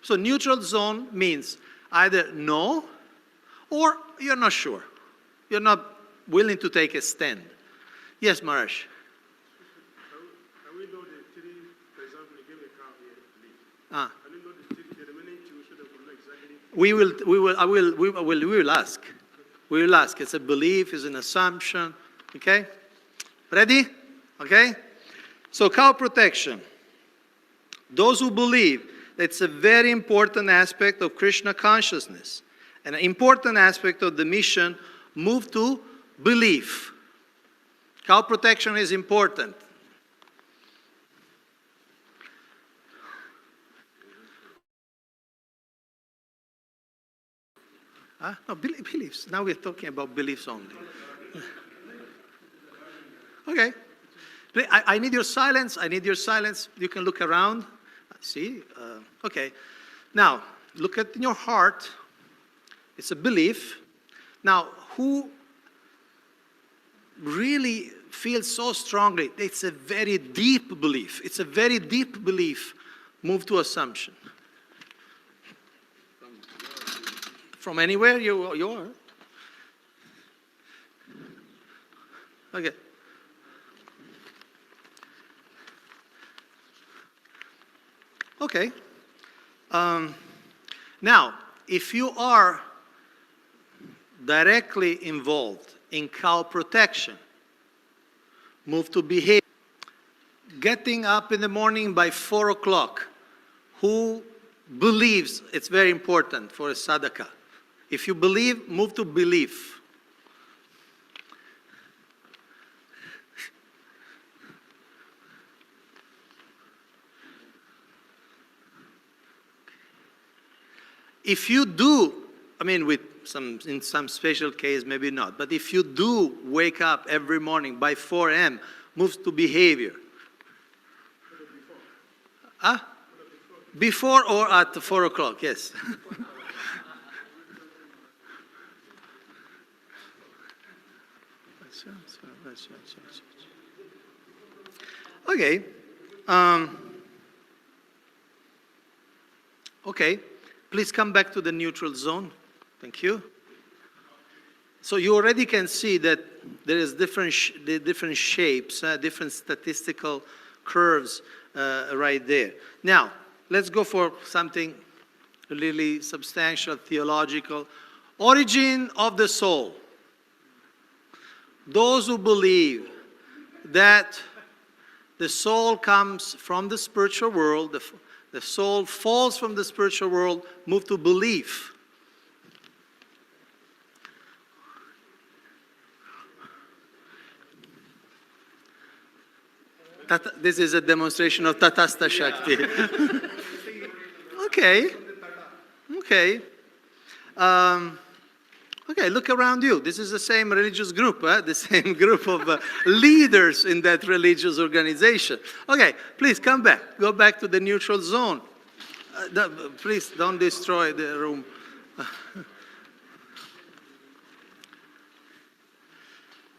So neutral zone means either no, or you're not sure. You're not willing to take a stand. Yes, Maharaj. Can we know the three, for example, you gave a cow here, belief. Ah. Can we know the remaining two so that we know exactly? We will ask. We will ask. It's a belief, it's an assumption. Okay? Ready? Okay? So cow protection. Those who believe that it's a very important aspect of Krishna consciousness, and an important aspect of the mission, move to belief. Cow protection is important. No, beliefs. Now we're talking about beliefs only. Okay. I need your silence. I need your silence. You can look around. See? Okay. Now, look at your heart. It's a belief. Now, who really feels so strongly? It's a very deep belief. It's a very deep belief. Move to assumption. From anywhere you are. Okay. Okay. Now, if you are directly involved in cow protection, move to behavior. Getting up in the morning by 4 o'clock, who believes it's very important for a sadhaka? If you believe, move to belief. If you do, in some special case, maybe not, but if you do wake up every morning by 4 a.m., moves to behavior. Before or at 4 o'clock, yes. Okay. Okay. Please come back to the neutral zone. Thank you. So you already can see that there is different shapes, different statistical curves right there. Now, let's go for something really substantial, theological. Origin of the soul. Those who believe that the soul comes from the spiritual world, The soul falls from the spiritual world, moves to belief. This is a demonstration of Tatastha Shakti. Okay. Okay. Okay, look around you. This is the same religious group, the same group of leaders in that religious organization. Okay, please come back. Go back to the neutral zone. Please don't destroy the room.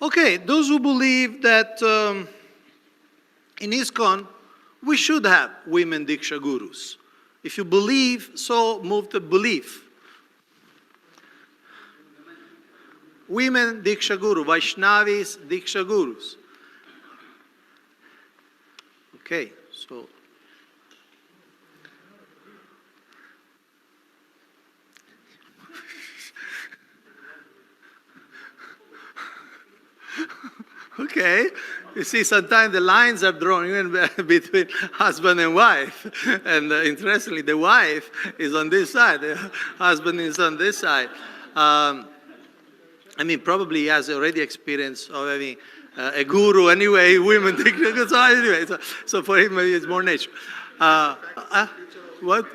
Okay, those who believe that in ISKCON we should have women Diksha gurus. If you believe, so move to belief. Women Diksha Guru, Vaishnavis Diksha Gurus. Okay, so. Okay, you see, sometimes the lines are drawn even between husband and wife. And interestingly, the wife is on this side, the husband is on this side. I mean, probably he has already experience of having a guru anyway, women take it. So anyway, so for him it's more nature. What?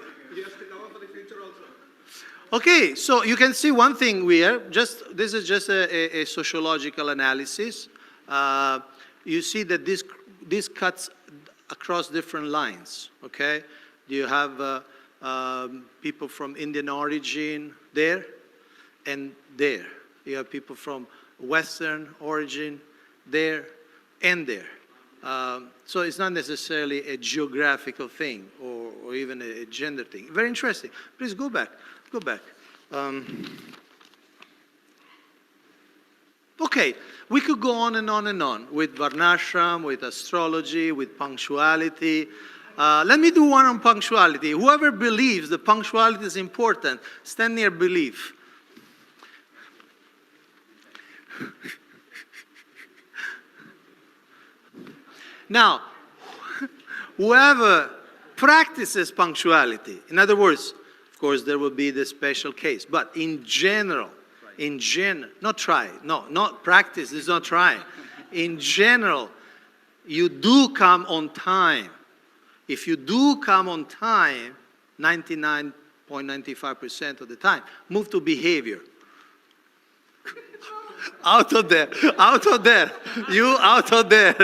Okay, so you can see one thing here. This is just a sociological analysis. You see that this cuts across different lines. Okay, you have people from Indian origin there and there. You have people from Western origin there and there. So it's not necessarily a geographical thing or even a gender thing. Very interesting. Please go back. Go back. Okay, we could go on and on and on with Varnashram, with astrology, with punctuality. Let me do one on punctuality. Whoever believes that punctuality is important, stand near belief. Now, whoever practices punctuality, in other words, of course there will be the special case, but in general, not try, no, not practice, it's not try. In general, you do come on time. If you do come on time, 99.95% of the time, move to behavior. Out of there, out of there, you out of there.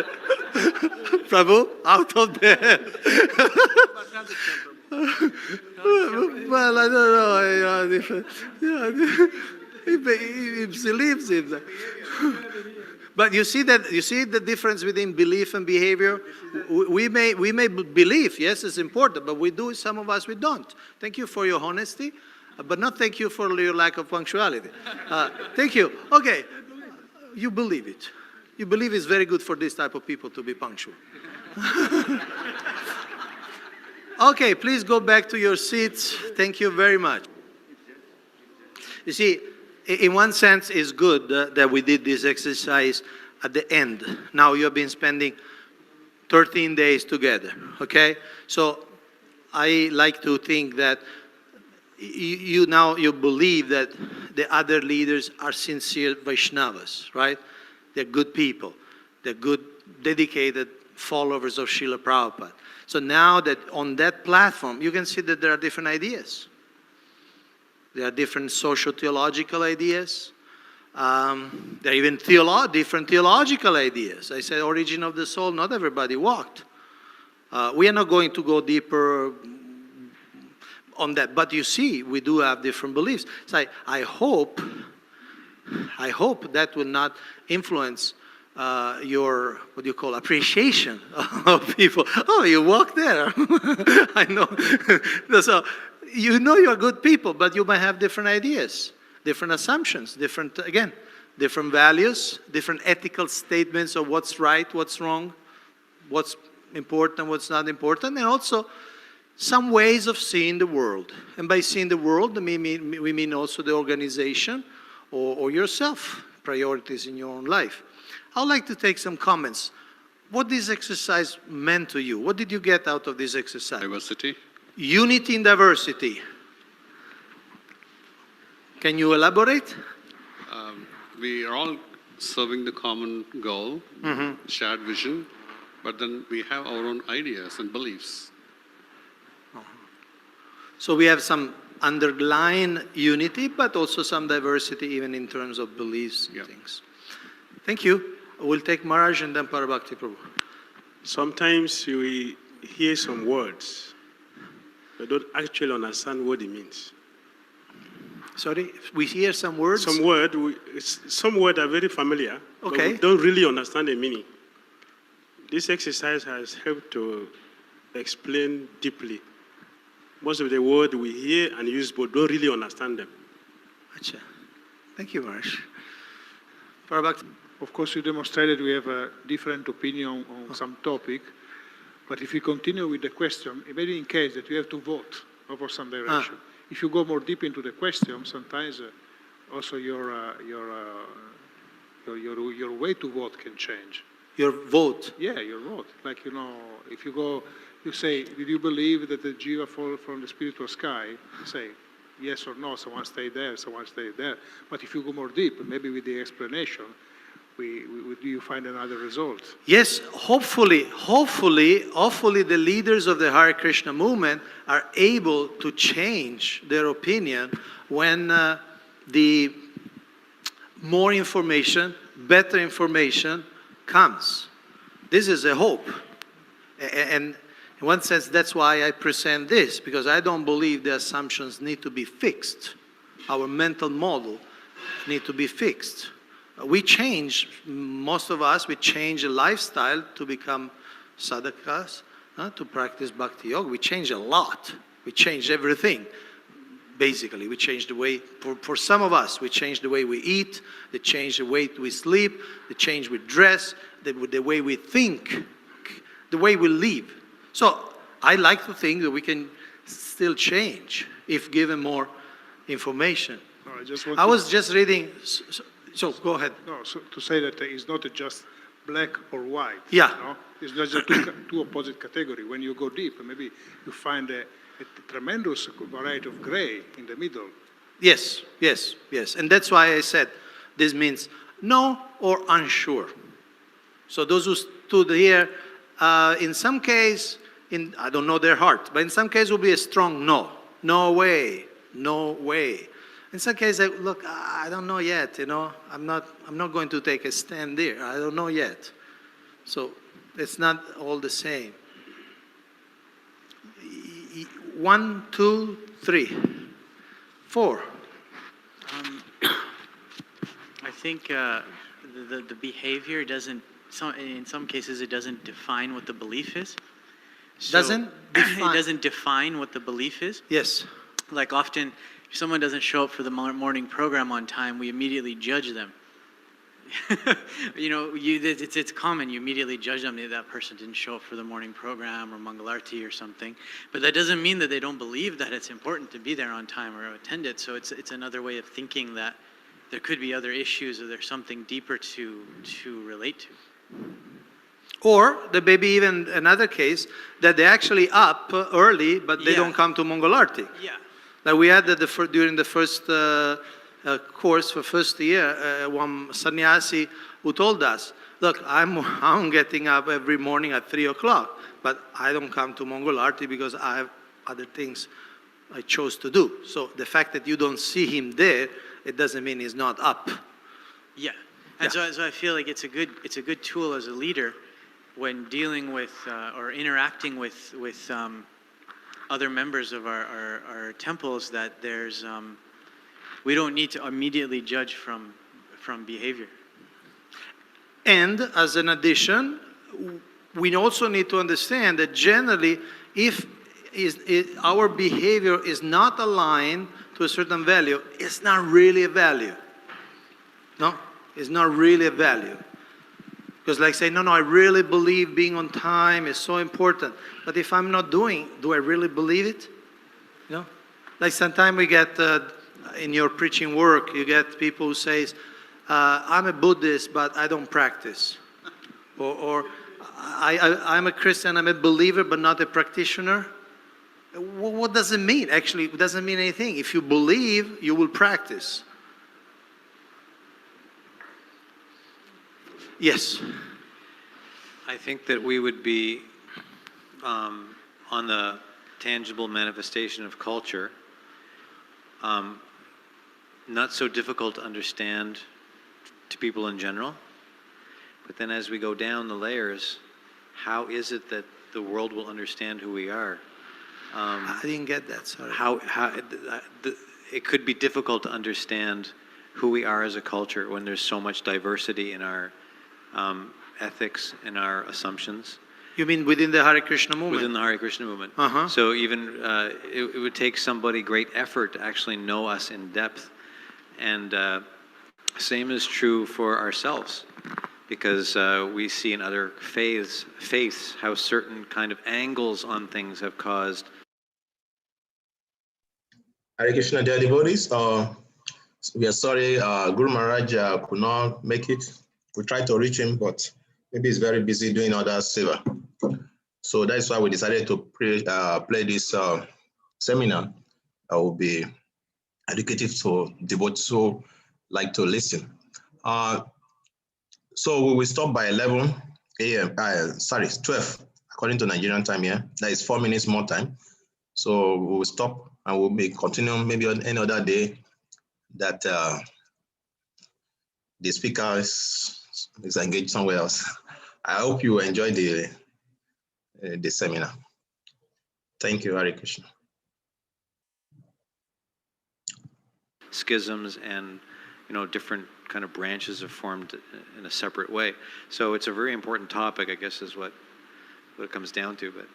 Prabhu, out of there. Well, I don't know. He believes it. But you see the difference between belief and behavior? We may believe, yes, it's important, but we do, some of us, we don't. Thank you for your honesty, but not thank you for your lack of punctuality. Thank you. Okay, you believe it. You believe it's very good for this type of people to be punctual. Okay, please go back to your seats. Thank you very much. You see, in one sense, it's good that we did this exercise at the end. Now you have been spending 13 days together, okay? So I like to think that you believe that the other leaders are sincere Vaishnavas, right? They're good people. They're good, dedicated followers of Srila Prabhupada. So now that on that platform, you can see that there are different ideas. There are different socio-theological ideas. There are even different theological ideas. I said origin of the soul, not everybody walked. We are not going to go deeper on that. But you see, we do have different beliefs. So I hope that will not influence your, what do you call, appreciation of people. Oh, you walk there. I know. So you know you're good people, but you might have different ideas, different assumptions, different values, different ethical statements of what's right, what's wrong, what's important, what's not important, and also some ways of seeing the world. And by seeing the world, we mean also the organization or yourself, priorities in your own life. I would like to take some comments. What this exercise meant to you? What did you get out of this exercise? Diversity. unity in diversity. Can you elaborate? We are all serving the common goal, shared vision, but then we have our own ideas and beliefs. So we have some underlying unity, but also some diversity even in terms of beliefs and things. Thank you. We'll take Maharaj and then Parabhakti Prabhu. Sometimes we hear some words, but don't actually understand what it means. Sorry, we hear some words? Some words are very familiar, but Okay. we don't really understand the meaning. This exercise has helped to explain deeply most of the words we hear and use, but don't really understand them. Acha. Thank you, Maharaj. Parabhakti. Of course, you demonstrated we have a different opinion on some topic, but if you continue with the question, maybe in case that you have to vote over some direction, if you go more deep into the question, sometimes also your way to vote can change. Your vote. Yeah, your vote. Like, if you go, you say, did you believe that the jiva fall from the spiritual sky? Say, yes or no, someone stay there, someone stay there. But if you go more deep, maybe with the explanation, you find another result. Yes, hopefully the leaders of the Hare Krishna movement are able to change their opinion when the more information, better information comes. This is a hope. And in one sense, that's why I present this, because I don't believe the assumptions need to be fixed. Our mental model need to be fixed. We change, most of us, we change a lifestyle to become sadhakas, to practice bhakti yoga. We change a lot. We change everything. Basically, we change the way, for some of us, we change the way we eat, they change the way we sleep, the change we dress, the way we think, the way we live. So I like to think that we can still change if given more information. No, I was just reading, so go ahead. No, so to say that it's not just black or white. Yeah. It's not just two opposite categories. When you go deep, maybe you find a tremendous variety of gray in the middle. Yes. And that's why I said this means no or unsure. So those who stood here, in some case, I don't know their heart, but in some case will be a strong no. No way. In some cases, look, I don't know yet, I'm not going to take a stand there. I don't know yet. So it's not all the same. 1, 2, 3, 4. I think the behavior doesn't, in some cases, it doesn't define what the belief is. Doesn't define? It doesn't define what the belief is. Yes. Like often, if someone doesn't show up for the morning program on time, we immediately judge them. It's common. You immediately judge them. That person didn't show up for the morning program or Mangalarti or something. But that doesn't mean that they don't believe that it's important to be there on time or attend it. So it's another way of thinking that there could be other issues or there's something deeper to relate to. Or there may be even another case that they're actually up early, but they don't come to Mangalarti. Yeah. Like we had during the first course for first year, one sannyasi who told us, look, I'm getting up every morning at 3 o'clock, but I don't come to Mangalarti because I have other things I chose to do. So the fact that you don't see him there, it doesn't mean he's not up. Yeah. And so I feel like it's a good tool as a leader when dealing with or interacting with other members of our temples, that there's we don't need to immediately judge from behavior. And as an addition, we also need to understand that generally, if our behavior is not aligned to a certain value, it's not really a value. No, it's not really a value. Because like say, no, I really believe being on time is so important. But if I'm not doing, do I really believe it? Like sometimes we get, in your preaching work, you get people who say, I'm a Buddhist, but I don't practice. Or I'm a Christian, I'm a believer, but not a practitioner. What does it mean? Actually, it doesn't mean anything. If you believe, you will practice. Yes. I think that we would be on the tangible manifestation of culture, not so difficult to understand to people in general, but then as we go down the layers, how is it that the world will understand who we are? I didn't get that, sorry. It could be difficult to understand who we are as a culture when there's so much diversity in our ethics and our assumptions. You mean within the Hare Krishna movement? Within the Hare Krishna movement. Uh-huh. So even it would take somebody great effort to actually know us in depth. And same is true for ourselves, because we see in other faiths how certain kind of angles on things have caused. Hare Krishna, dear devotees. We are sorry Guru Maharaj could not make it. We tried to reach him, but maybe he's very busy doing other seva. So that's why we decided to play this seminar that will be educative to devotees who like to listen. So we will stop by 11 a.m. 12, according to Nigerian time here. That is 4 minutes more time. So we will stop and we'll be continuing maybe on any other day that the speaker is engaged somewhere else. I hope you enjoy the seminar. Thank you, Hare Krishna. Schisms and different kind of branches are formed in a separate way. So it's a very important topic, I guess, is what it comes down to. But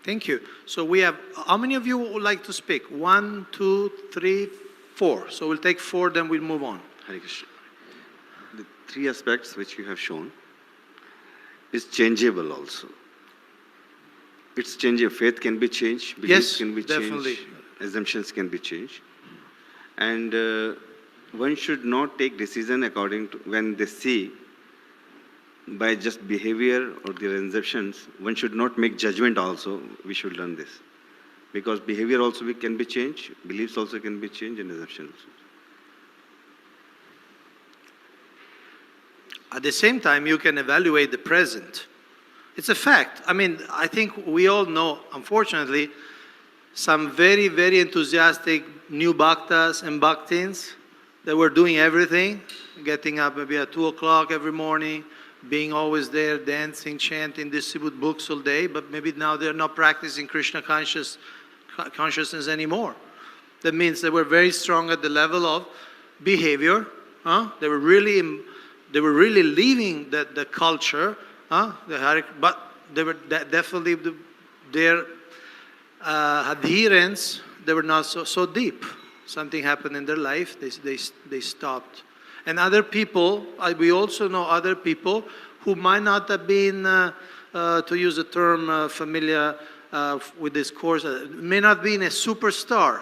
Thank you. So we have, how many of you would like to speak? 1, 2, 3, 4. So we'll take 4, then we'll move on. Hare Krishna. The 3 aspects which you have shown is changeable also. It's changeable. Faith can be changed, beliefs can be definitely. changed, assumptions can be changed. And one should not take decision according to when they see by just behavior or their assumptions. One should not make judgment also. We should learn this. Because behavior also can be changed, beliefs also can be changed, and assumptions also. At the same time, you can evaluate the present. It's a fact. I mean, I think we all know, unfortunately, some very, very enthusiastic new bhaktas and bhaktins that were doing everything, getting up maybe at 2 o'clock every morning, being always there, dancing, chanting, distribute books all day, but maybe now they're not practicing Krishna consciousness anymore. That means they were very strong at the level of behavior. They were really leaving the culture, but they were definitely their adherence. They were not so deep. Something happened in their life. They stopped. And other people, we also know other people who might not have been, to use a term familiar with this course, may not be a superstar,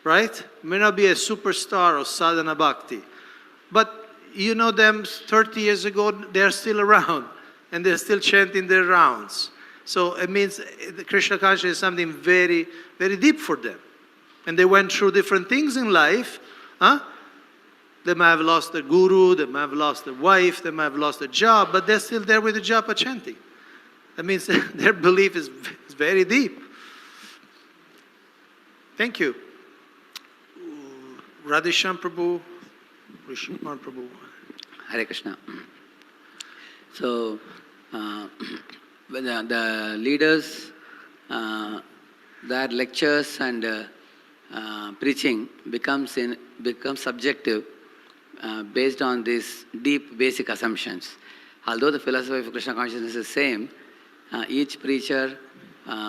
right? May not be a superstar of sadhana bhakti. But you know them 30 years ago, they're still around and they're still chanting their rounds. So it means the Krishna consciousness is something very, very deep for them. And they went through different things in life. They might have lost their guru, they might have lost their wife, they might have lost their job, but they're still there with the japa chanting. That means their belief is very deep. Thank you. Radheshyam Prabhu, Rishimar Prabhu. Hare Krishna. So, the leaders, their lectures and preaching becomes subjective based on these deep basic assumptions. Although the philosophy of Krishna consciousness is the same, each preacher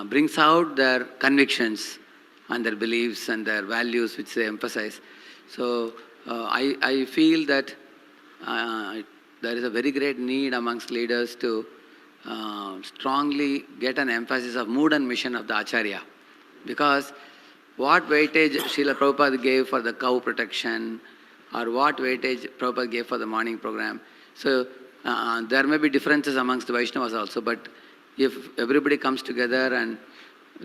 brings out their convictions and their beliefs and their values which they emphasize. So I feel that there is a very great need amongst leaders to strongly get an emphasis of mood and mission of the Acharya. Because what weightage Srila Prabhupada gave for the cow protection, or what weightage Prabhupada gave for the morning program. So there may be differences amongst the Vaishnavas also, but if everybody comes together and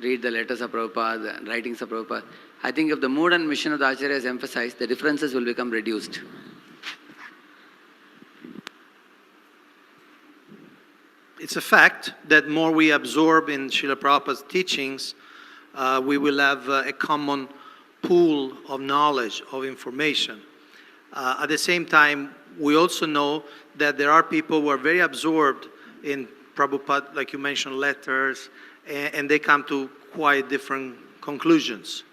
read the letters of Prabhupada, the writings of Prabhupada, I think if the mood and mission of the Acharya is emphasized, the differences will become reduced. It's a fact that more we absorb in Srila Prabhupada's teachings, we will have a common pool of knowledge, of information. At the same time, we also know that there are people who are very absorbed in Prabhupada, like you mentioned, letters, and they come to quite different conclusions.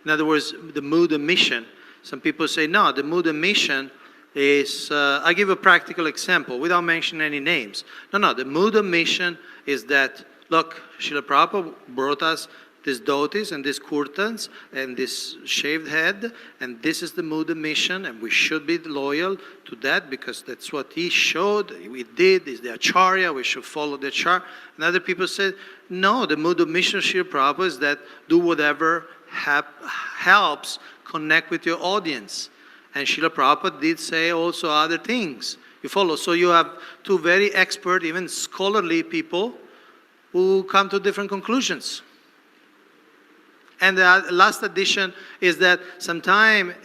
In other words, the mood and mission, some people say, no, the mood and mission is, I give a practical example without mentioning any names. No, the mood and mission is that, look, Srila Prabhupada brought us these dhotis and these kurtans and this shaved head, and this is the mood and mission, and we should be loyal to that because that's what he showed, we did, is the acharya, we should follow the acharya. And other people said, no, the mood and mission of Srila Prabhupada is that do whatever helps connect with your audience. And Srila Prabhupada did say also other things. You follow? So you have two very expert, even scholarly people who come to different conclusions. And the last addition is that sometimes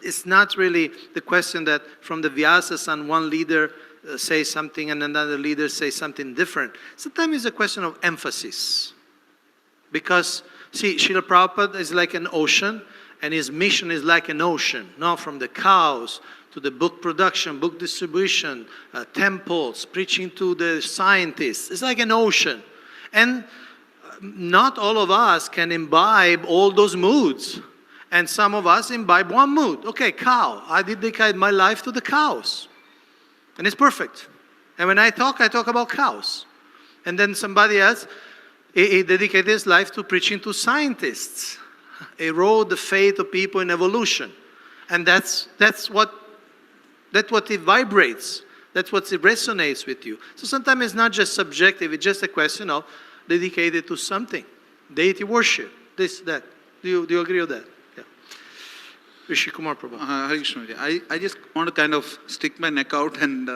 it's not really the question that from the Vyasas and one leader says something and another leader says something different. Sometimes it's a question of emphasis. Because, see, Srila Prabhupada is like an ocean, and his mission is like an ocean, from the cows to the book production, book distribution, temples, preaching to the scientists. It's like an ocean. And not all of us can imbibe all those moods. And some of us imbibe one mood. Okay, cow. I dedicate my life to the cows. And it's perfect. And when I talk about cows. And then somebody else, he dedicated his life to preaching to scientists. Erode the faith of people in evolution. And that's what it vibrates. That's what it resonates with you. So sometimes it's not just subjective, it's just a question of dedicated to something. Deity worship, this, that. Do you agree with that? Yeah. Rishi Kumar Prabhu. Hare Krishna. I just want to kind of stick my neck out and